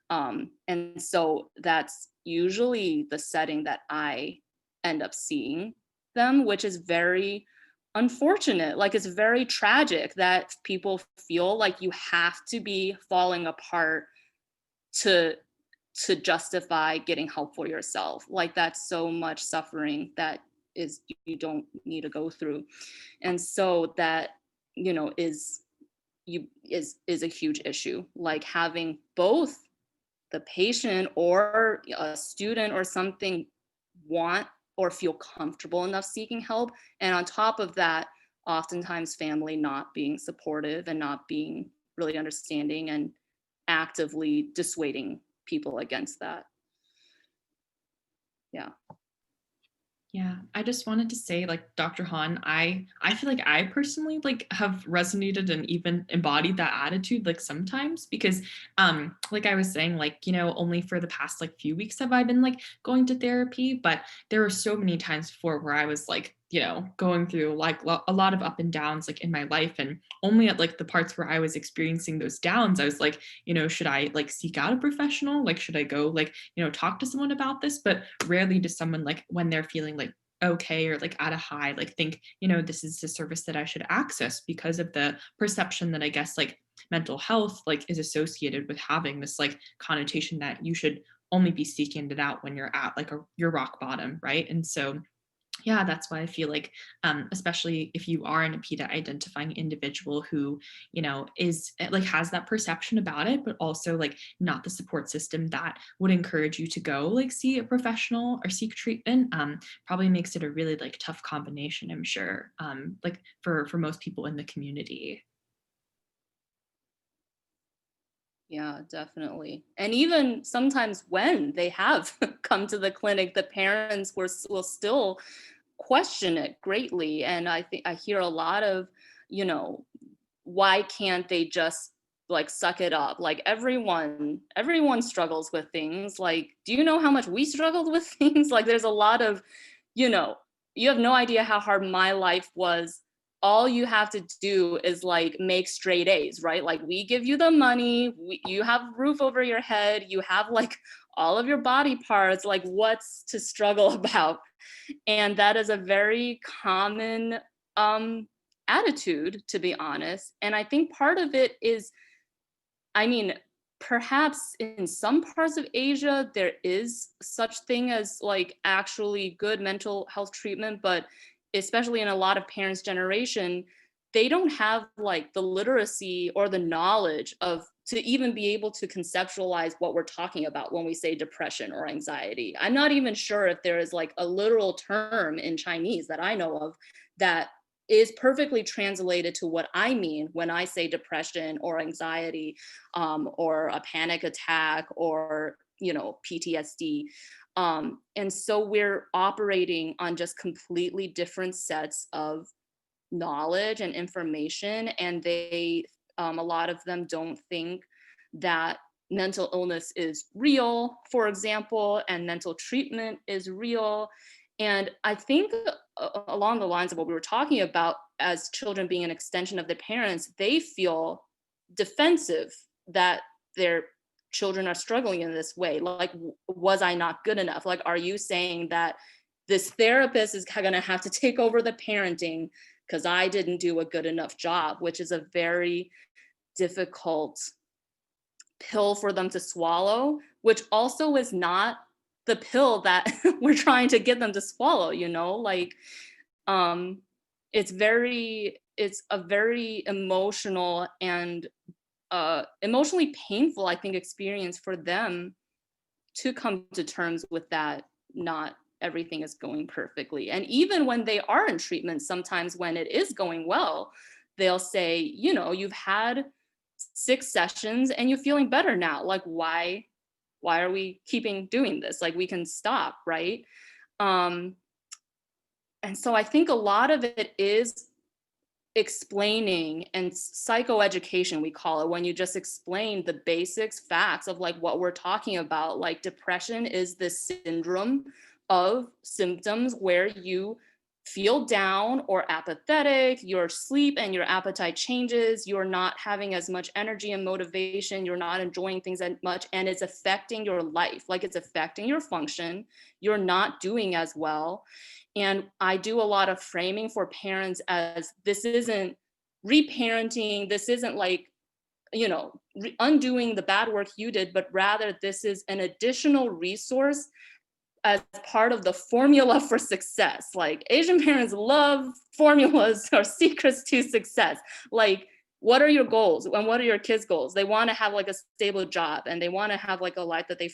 And so that's usually the setting that I end up seeing them, which is very unfortunate. Like, it's very tragic that people feel like you have to be falling apart to justify getting help for yourself. Like, that's so much suffering that is you don't need to go through. And so that, is a huge issue. Like, having both the patient or a student or something want or feel comfortable enough seeking help, and on top of that, oftentimes family not being supportive and not being really understanding and actively dissuading people against that. Yeah, I just wanted to say, like, Dr. Han, I feel like I personally have resonated and even embodied that attitude sometimes, because like I was saying, only for the past few weeks have I been going to therapy, but there were so many times before where I was going through a lot of up and downs in my life, and only at the parts where I was experiencing those downs, I was should I seek out a professional? Should I go talk to someone about this? But rarely does someone when they're feeling okay or at a high think this is a service that I should access, because of the perception that I guess mental health is associated with having this connotation that you should only be seeking it out when you're at your rock bottom, right? And so yeah, that's why I feel especially if you are an APIDA identifying individual who, is has that perception about it, but also not the support system that would encourage you to go see a professional or seek treatment, probably makes it a really tough combination, I'm sure, for most people in the community. Yeah, definitely. And even sometimes when they have come to the clinic, the parents will still question it greatly. And I think I hear a lot of, why can't they just suck it up? Everyone struggles with things. Do you know how much we struggled with things? There's a lot of, you have no idea how hard my life was. All you have to do is make straight A's, right? We give you the money, you have a roof over your head, you have all of your body parts, what's to struggle about? And that is a very common attitude, to be honest. And I think part of it is, perhaps in some parts of Asia, there is such thing as actually good mental health treatment, but especially in a lot of parents' generation, they don't have like the literacy or the knowledge of to even be able to conceptualize what we're talking about when we say depression or anxiety. I'm not even sure if there is like a literal term in Chinese that I know of that is perfectly translated to what I mean when I say depression or anxiety, or a panic attack, or, you know, PTSD. And so we're operating on just completely different sets of knowledge and information, and they a lot of them don't think that mental illness is real, for example, and mental treatment is real. And I think along the lines of what we were talking about, as children being an extension of their parents, they feel defensive that their children are struggling in this way. Like, was I not good enough? Like, are you saying that this therapist is going to have to take over the parenting because I didn't do a good enough job, which is a very difficult pill for them to swallow, which also is not the pill that we're trying to get them to swallow, you know, like, it's a very emotional and emotionally painful, I think, experience for them to come to terms with that not everything is going perfectly. And even when they are in treatment, sometimes when it is going well, they'll say, you know, you've had 6 sessions and you're feeling better now. Like, why are we keeping doing this? Like, we can stop, right? And so I think a lot of it is explaining, and psychoeducation, we call it, when you just explain the basics, facts of like what we're talking about. Like, depression is this syndrome of symptoms where you feel down or apathetic, your sleep and your appetite changes, you're not having as much energy and motivation, you're not enjoying things as much, and it's affecting your life. Like, it's affecting your function, you're not doing as well. And I do a lot of framing for parents as, this isn't reparenting, this isn't like, you know, undoing the bad work you did, but rather this is an additional resource as part of the formula for success. Like, Asian parents love formulas or secrets to success. Like, what are your goals and what are your kids' goals? They want to have like a stable job and they want to have like a life that they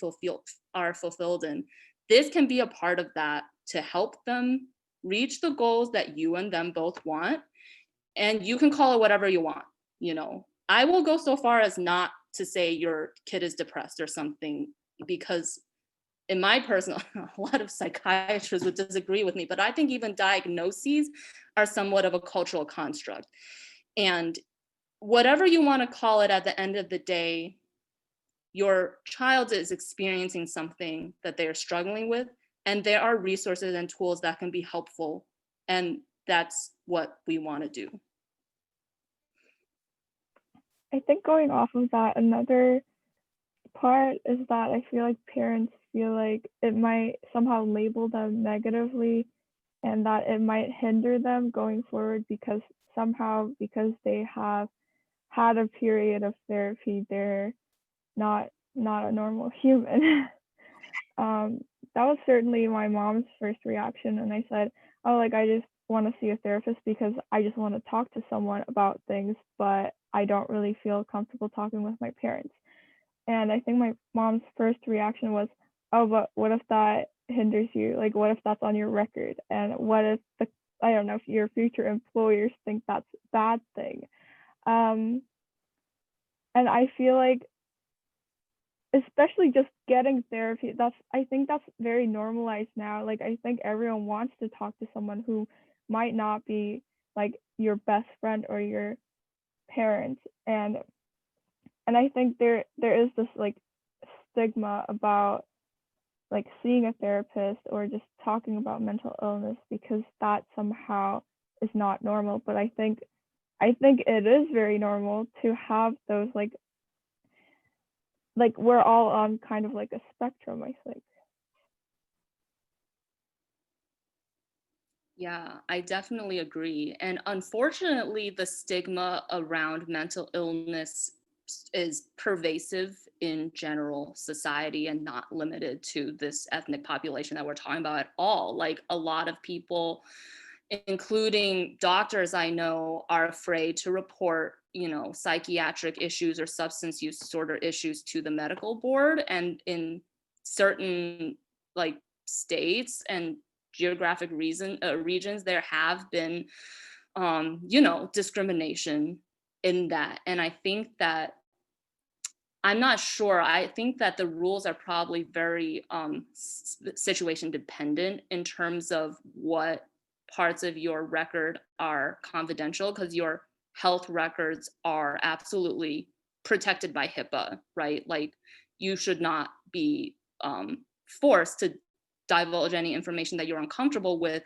are fulfilled in. This can be a part of that to help them reach the goals that you and them both want. And you can call it whatever you want. You know, I will go so far as not to say your kid is depressed or something, because in my personal, a lot of psychiatrists would disagree with me, but I think even diagnoses are somewhat of a cultural construct. And whatever you want to call it, at the end of the day, your child is experiencing something that they are struggling with, and there are resources and tools that can be helpful. And that's what we want to do. I think going off of that, another part is that I feel like parents feel like it might somehow label them negatively, and that it might hinder them going forward because they have had a period of therapy, they're not a normal human. That was certainly my mom's first reaction, and I said, oh, like, I just want to see a therapist because I just want to talk to someone about things, but I don't really feel comfortable talking with my parents. And I think my mom's first reaction was, oh, but what if that hinders you? Like, what if that's on your record? And what if I don't know, if your future employers think that's a bad thing? And I feel like, especially just getting therapy, I think that's very normalized now. Like, I think everyone wants to talk to someone who might not be like your best friend or your parents. And I think there is this like stigma about like seeing a therapist or just talking about mental illness, because that somehow is not normal. But I think it is very normal to have those like we're all on kind of like a spectrum, I think. Yeah, I definitely agree. And unfortunately, the stigma around mental illness is pervasive in general society and not limited to this ethnic population that we're talking about at all. Like, a lot of people including doctors I know are afraid to report, psychiatric issues or substance use disorder issues to the medical board. And in certain like states and geographic regions, there have been, discrimination in that. And I think that I'm not sure. I think that the rules are probably very situation dependent in terms of what parts of your record are confidential, because your health records are absolutely protected by HIPAA, right? Like you should not be forced to divulge any information that you're uncomfortable with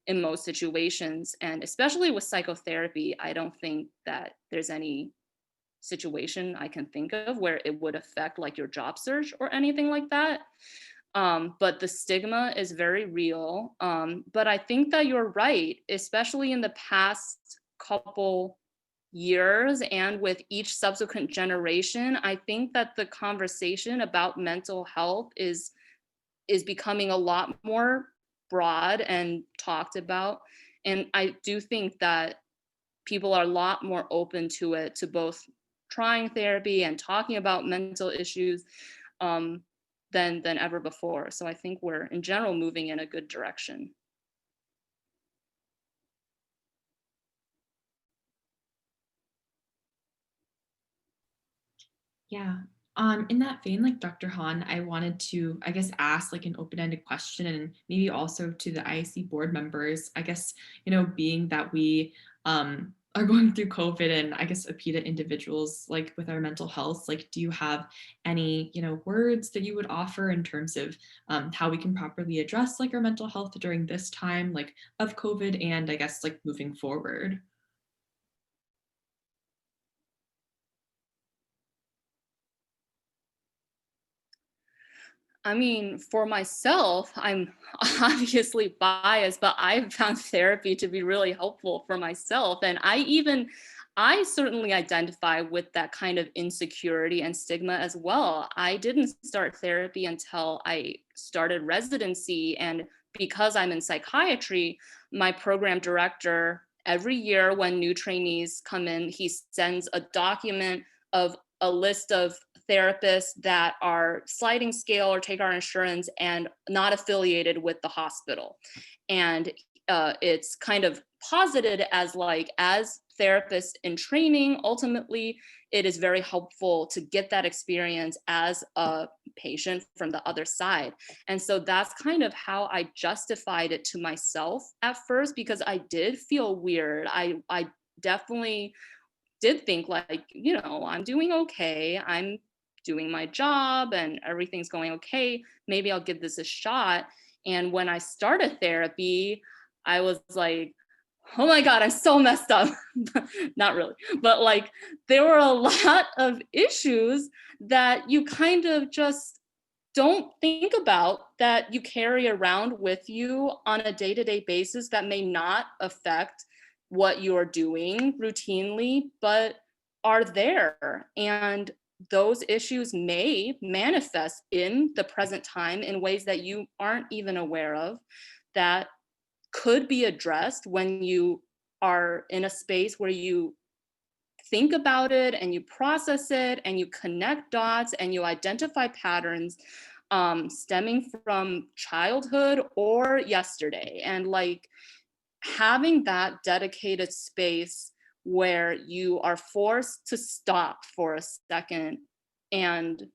in most situations. And especially with psychotherapy, I don't think that there's any situation I can think of where it would affect like your job search or anything like that. But the stigma is very real. But I think that you're right, especially in the past couple years and with each subsequent generation. I think that the conversation about mental health is becoming a lot more broad and talked about. And I do think that people are a lot more open to it, to both trying therapy and talking about mental issues than ever before. So I think we're in general moving in a good direction. Yeah. In that vein, like Dr. Han, I wanted to, I guess, ask like an open-ended question, and maybe also to the IAC board members. I guess, being that we are going through COVID, and I guess APITA individuals, like with our mental health, like, do you have any, words that you would offer in terms of how we can properly address like our mental health during this time, like of COVID, and I guess like moving forward? I mean, for myself, I'm obviously biased, but I've found therapy to be really helpful for myself. And I certainly identify with that kind of insecurity and stigma as well. I didn't start therapy until I started residency. And because I'm in psychiatry, my program director, every year when new trainees come in, he sends a document of a list of therapists that are sliding scale or take our insurance and not affiliated with the hospital. And it's kind of posited as therapists in training. Ultimately, it is very helpful to get that experience as a patient from the other side. And so that's kind of how I justified it to myself at first, because I did feel weird. I definitely did think like, I'm doing okay. I'm doing my job and everything's going okay. Maybe I'll give this a shot. And when I started therapy, I was like, oh my God, I'm so messed up. Not really, but like there were a lot of issues that you kind of just don't think about, that you carry around with you on a day-to-day basis that may not affect what you're doing routinely, but are there. And those issues may manifest in the present time in ways that you aren't even aware of, that could be addressed when you are in a space where you think about it and you process it and you connect dots and you identify patterns stemming from childhood or yesterday. And like having that dedicated space where you are forced to stop for a second and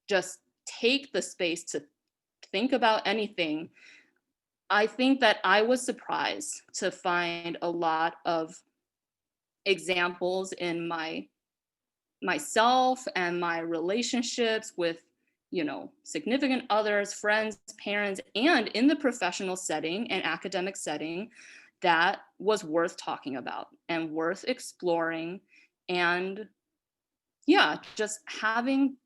just take the space to think about anything. I think that I was surprised to find a lot of examples in myself and my relationships with significant others, friends, parents, and in the professional setting and academic setting, that was worth talking about and worth exploring. And yeah, just having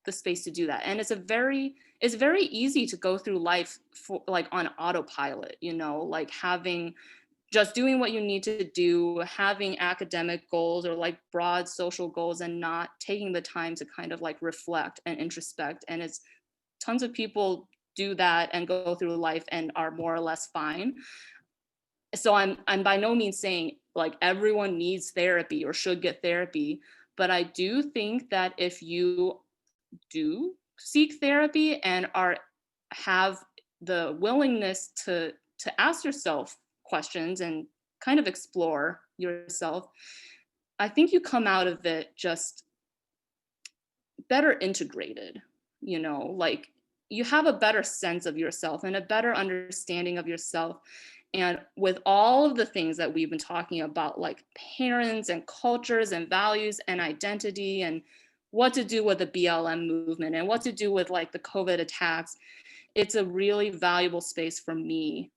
the space to do that. And it's very easy to go through life like on autopilot, like just doing what you need to do, having academic goals or like broad social goals, and not taking the time to kind of like reflect and introspect. And it's tons of people do that and go through life and are more or less fine. so I'm by no means saying like everyone needs therapy or should get therapy, but I do think that if you do seek therapy and have the willingness to ask yourself questions and kind of explore yourself, I think you come out of it just better integrated, you know, like you have a better sense of yourself and a better understanding of yourself. And with all of the things that we've been talking about, like parents and cultures and values and identity and what to do with the BLM movement and what to do with like the COVID attacks, it's a really valuable space for me.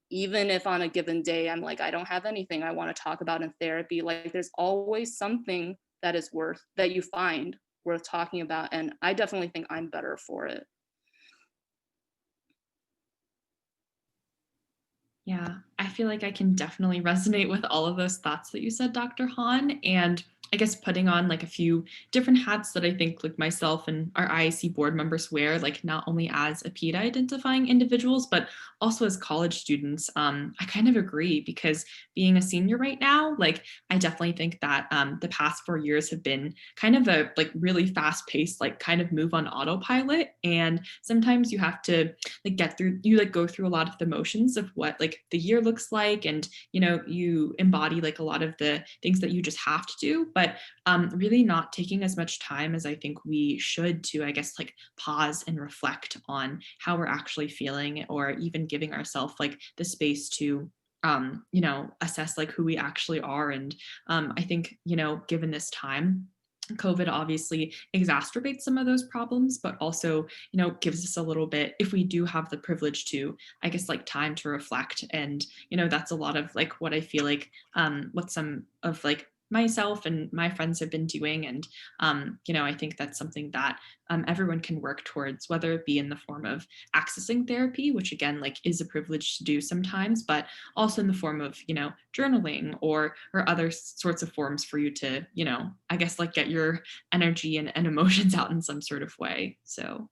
Even if on a given day, I'm like, I don't have anything I want to talk about in therapy, like there's always something that you find worth talking about. And I definitely think I'm better for it. Yeah, I feel like I can definitely resonate with all of those thoughts that you said, Dr. Hahn. And I guess putting on like a few different hats that I think like myself and our IAC board members wear, like not only as APIDA identifying individuals, but also as college students. I kind of agree, because being a senior right now, like I definitely think that the past 4 years have been kind of a like really fast paced, like kind of move on autopilot. And sometimes you have to like go through a lot of the motions of what like the year looks like, and you know, you embody like a lot of the things that you just have to do, but really not taking as much time as I think we should to, I guess, like pause and reflect on how we're actually feeling, or even giving ourselves like the space to you know, assess like who we actually are. And I think, you know, given this time, COVID obviously exacerbates some of those problems, but also, you know, gives us a little bit, if we do have the privilege to, I guess, like time to reflect. And, you know, that's a lot of like what I feel like what some of like myself and my friends have been doing. And, you know, I think that's something that everyone can work towards, whether it be in the form of accessing therapy, which again, like is a privilege to do sometimes, but also in the form of, you know, journaling or other sorts of forms for you to, you know, I guess like get your energy and emotions out in some sort of way. So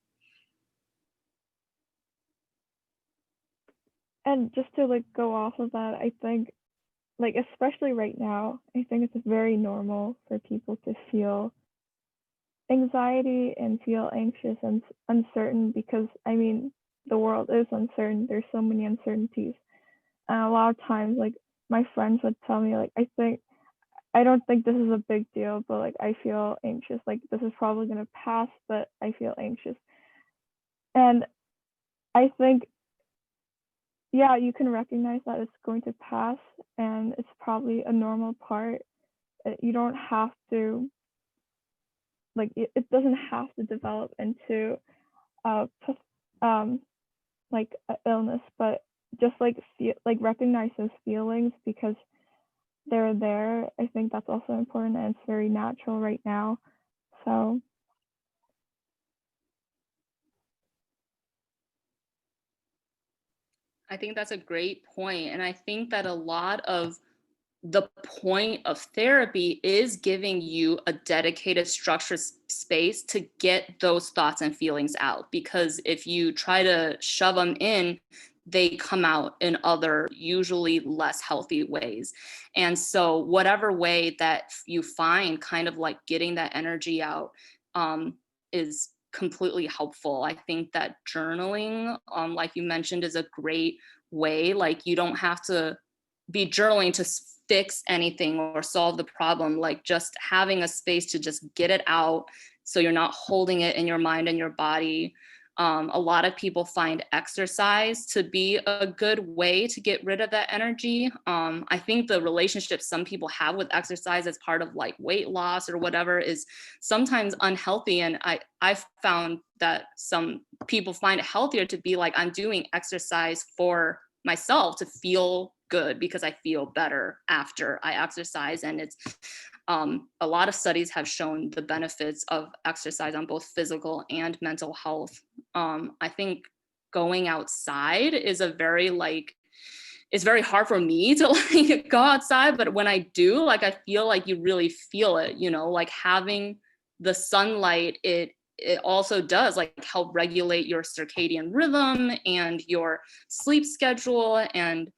And just to like go off of that, I think like especially right now, I think it's very normal for people to feel anxiety and feel anxious and uncertain, because I mean the world is uncertain. There's so many uncertainties. And a lot of times like my friends would tell me like, I don't think this is a big deal, but like I feel anxious. Like this is probably gonna pass, but I feel anxious. And I think, yeah, you can recognize that it's going to pass and it's probably a normal part. You don't have to, like, it doesn't have to develop into like an illness, but just like recognize those feelings because they're there. I think that's also important, and it's very natural right now. So I think that's a great point. And I think that a lot of the point of therapy is giving you a dedicated structured space to get those thoughts and feelings out. Because if you try to shove them in, they come out in other, usually less healthy ways. And so whatever way that you find kind of like getting that energy out is completely helpful. I think that journaling, like you mentioned, is a great way. Like you don't have to be journaling to fix anything or solve the problem, like just having a space to just get it out so you're not holding it in your mind and your body. A lot of people find exercise to be a good way to get rid of that energy. I think the relationship some people have with exercise as part of like weight loss or whatever is sometimes unhealthy. And I've found that some people find it healthier to be like, I'm doing exercise for myself to feel good because I feel better after I exercise. And it's a lot of studies have shown the benefits of exercise on both physical and mental health. I think going outside is it's very hard for me to like go outside, but when I do, like I feel like you really feel it, you know, like having the sunlight, it also does like help regulate your circadian rhythm and your sleep schedule. And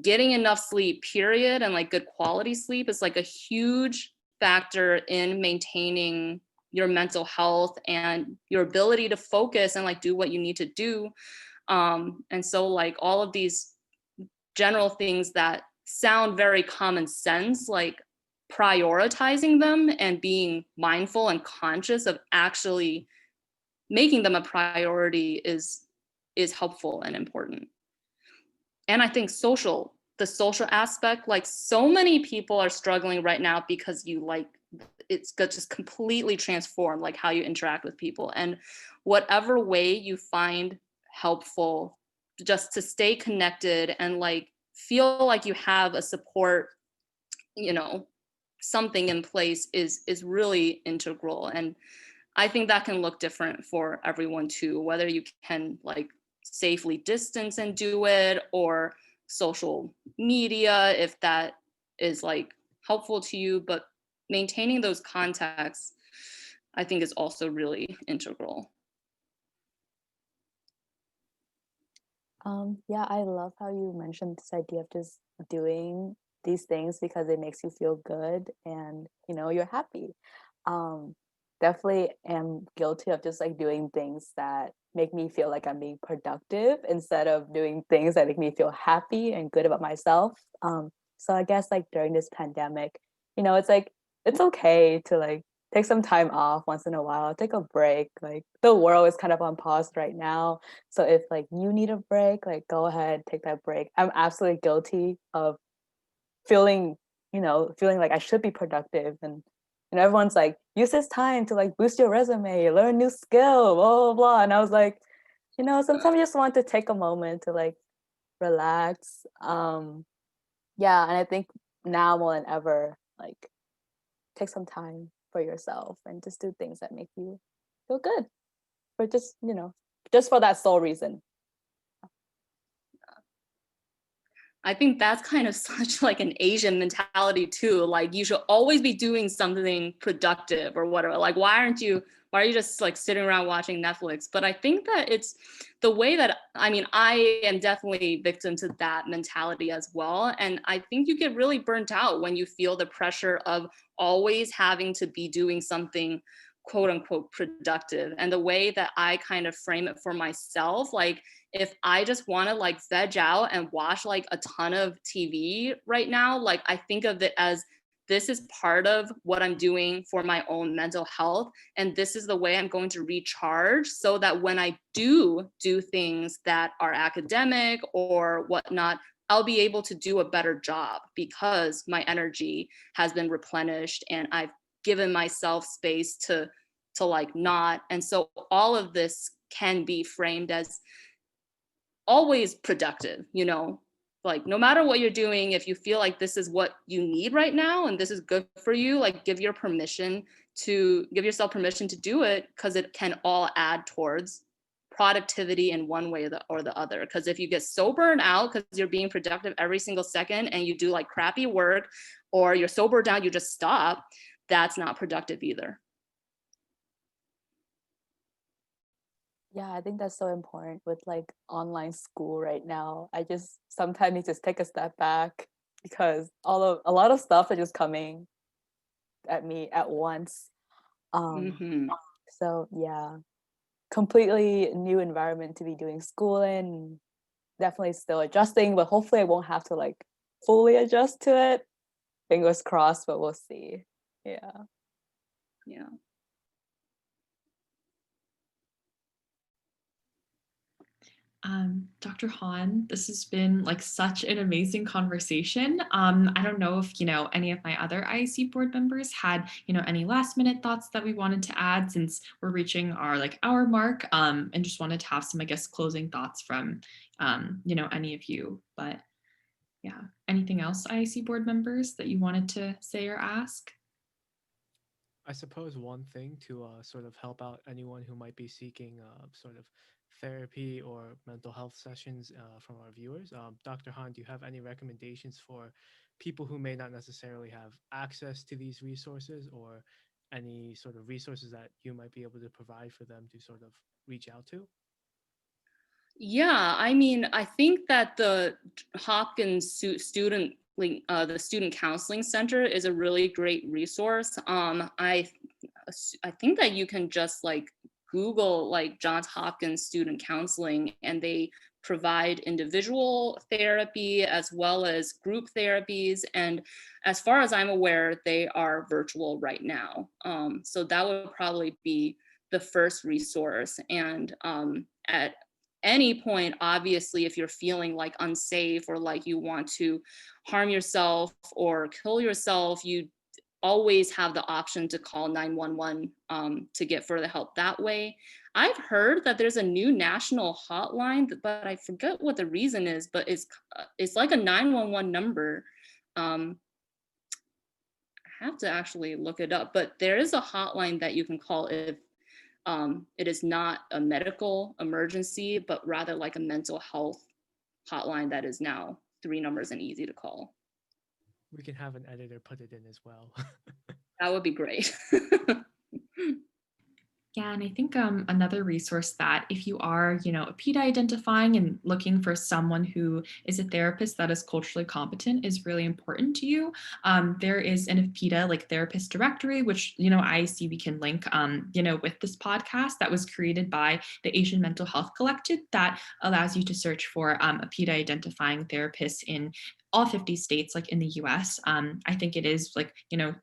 getting enough sleep, period, and like good quality sleep is like a huge factor in maintaining your mental health and your ability to focus and like do what you need to do. And so like all of these general things that sound very common sense, like prioritizing them and being mindful and conscious of actually making them a priority is helpful and important. And I think the social aspect, like so many people are struggling right now because it's got just completely transformed like how you interact with people, and whatever way you find helpful just to stay connected and like feel like you have a support, something in place is really integral. And I think that can look different for everyone too, whether you can like safely distance and do it, or social media if that is like helpful to you. But maintaining those contacts, I think, is also really integral. Yeah, I love how you mentioned this idea of just doing these things because it makes you feel good and you're happy. Definitely am guilty of just like doing things that make me feel like I'm being productive instead of doing things that make me feel happy and good about myself. So I guess like during this pandemic, it's like it's okay to like take some time off once in a while, take a break. Like the world is kind of on pause right now. So if like you need a break, like go ahead, take that break. I'm absolutely guilty of feeling like I should be productive, and everyone's like, use this time to like boost your resume, learn a new skill, blah blah blah. And I was like, sometimes I just want to take a moment to like relax. Yeah, and I think now more than ever, like take some time for yourself and just do things that make you feel good, for just just for that sole reason. I think that's kind of such like an Asian mentality too. Like you should always be doing something productive or whatever. Like why are you just like sitting around watching Netflix? But I think that it's the way that, I am definitely victim to that mentality as well. And I think you get really burnt out when you feel the pressure of always having to be doing something quote unquote productive. And the way that I kind of frame it for myself, like if I just want to like veg out and watch like a ton of TV right now, like I think of it as this is part of what I'm doing for my own mental health. And this is the way I'm going to recharge so that when I do things that are academic or whatnot, I'll be able to do a better job because my energy has been replenished and I've given myself space to like not. And so all of this can be framed as always productive, like no matter what you're doing, if you feel like this is what you need right now and this is good for you, like give yourself permission to do it, because it can all add towards productivity in one way or the other. Because if you get so burned out because you're being productive every single second and you do like crappy work, or you're so burned out you just stop, that's not productive either. Yeah, I think that's so important with like online school right now. I just sometimes need to take a step back because a lot of stuff is just coming at me at once. So yeah, completely new environment to be doing school in. Definitely still adjusting, but hopefully I won't have to like fully adjust to it. Fingers crossed, but we'll see. Yeah. Dr. Han, this has been like such an amazing conversation. I don't know if, any of my other IAC board members had, any last minute thoughts that we wanted to add since we're reaching our like hour mark, and just wanted to have some, I guess, closing thoughts from, any of you. But yeah, anything else, IAC board members, that you wanted to say or ask? I suppose one thing to sort of help out anyone who might be seeking sort of therapy or mental health sessions from our viewers. Dr. Han, do you have any recommendations for people who may not necessarily have access to these resources, or any sort of resources that you might be able to provide for them to sort of reach out to? Yeah, I mean, I think that the Hopkins the Student Counseling Center is a really great resource. I think that you can just like Google like Johns Hopkins Student Counseling, and they provide individual therapy as well as group therapies. And as far as I'm aware, they are virtual right now. So that would probably be the first resource. And at any point, obviously, if you're feeling like unsafe or like you want to harm yourself or kill yourself, you always have the option to call 911 to get further help that way. I've heard that there's a new national hotline, but I forget what the reason is, but it's like a 911 number. I have to actually look it up, but there is a hotline that you can call if it is not a medical emergency, but rather like a mental health hotline that is now 3 numbers and easy to call. We can have an editor put it in as well. That would be great. Yeah, and I think another resource that if you are, a PETA identifying and looking for someone who is a therapist that is culturally competent is really important to you. There is an PETA like therapist directory, which, IAC we can link, with this podcast that was created by the Asian Mental Health Collective that allows you to search for a PETA identifying therapist in all 50 states, like in the US. I think it is like,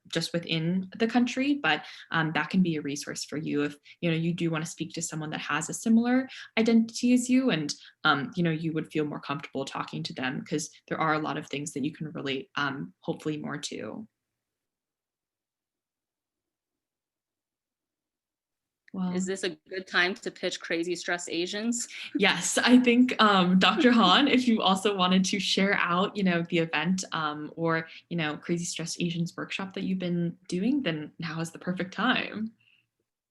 just within the country, but that can be a resource for you if, you do want to speak to someone that has a similar identity as you and, you would feel more comfortable talking to them because there are a lot of things that you can relate, hopefully more to. Well, is this a good time to pitch Crazy Stressed Asians? Yes, I think Dr. Han, if you also wanted to share out, the event or, Crazy Stressed Asians workshop that you've been doing, then now is the perfect time.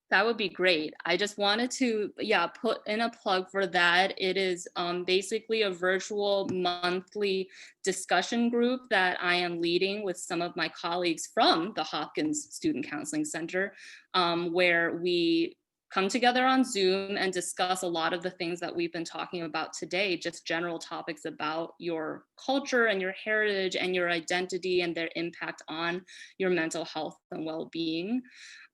That would be great. I just wanted to, put in a plug for that. It is basically a virtual monthly discussion group that I am leading with some of my colleagues from the Hopkins Student Counseling Center, where we come together on Zoom and discuss a lot of the things that we've been talking about today, just general topics about your culture and your heritage and your identity and their impact on your mental health and well-being.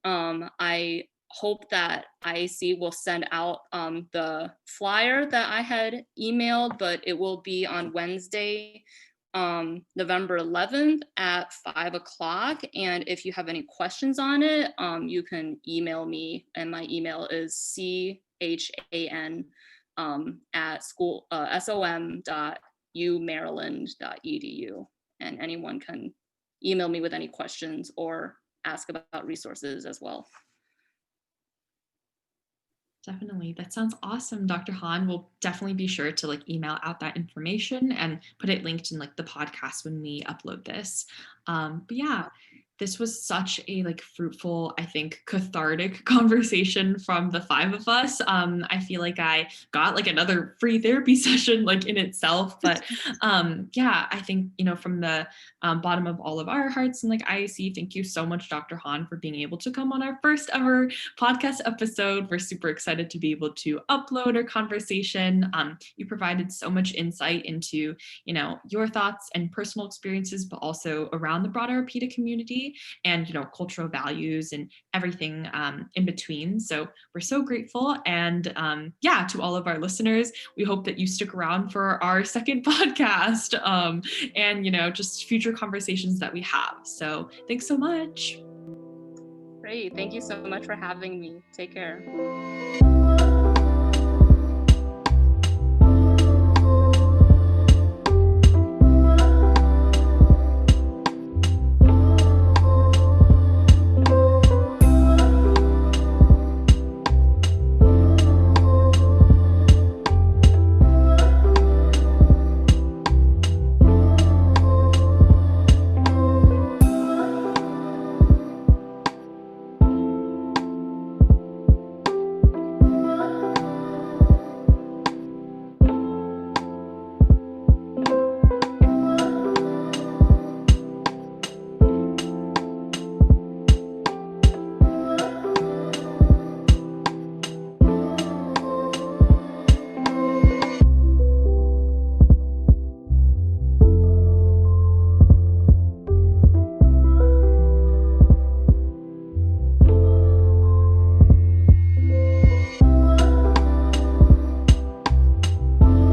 I hope that IAC will send out the flyer that I had emailed, but it will be on Wednesday, November 11th at 5 o'clock. And if you have any questions on it, you can email me, and my email is CHAN at som.umaryland.edu. And anyone can email me with any questions or ask about resources as well. Definitely. That sounds awesome, Dr. Han. We'll definitely be sure to email out that information and put it linked in the podcast when we upload this. But yeah, this was such a fruitful, I think, cathartic conversation from the 5 of us. I feel like I got another free therapy session in itself. But yeah, I think, from the bottom of all of our hearts and IAC, thank you so much, Dr. Han, for being able to come on our first ever podcast episode. We're super excited to be able to upload our conversation. You provided so much insight into, your thoughts and personal experiences, but also around the broader PETA community and cultural values and everything in between. So we're so grateful. And yeah, to all of our listeners, we hope that you stick around for our second podcast and just future conversations that we have. So thanks so much. Great. Thank you so much for having me. Take care.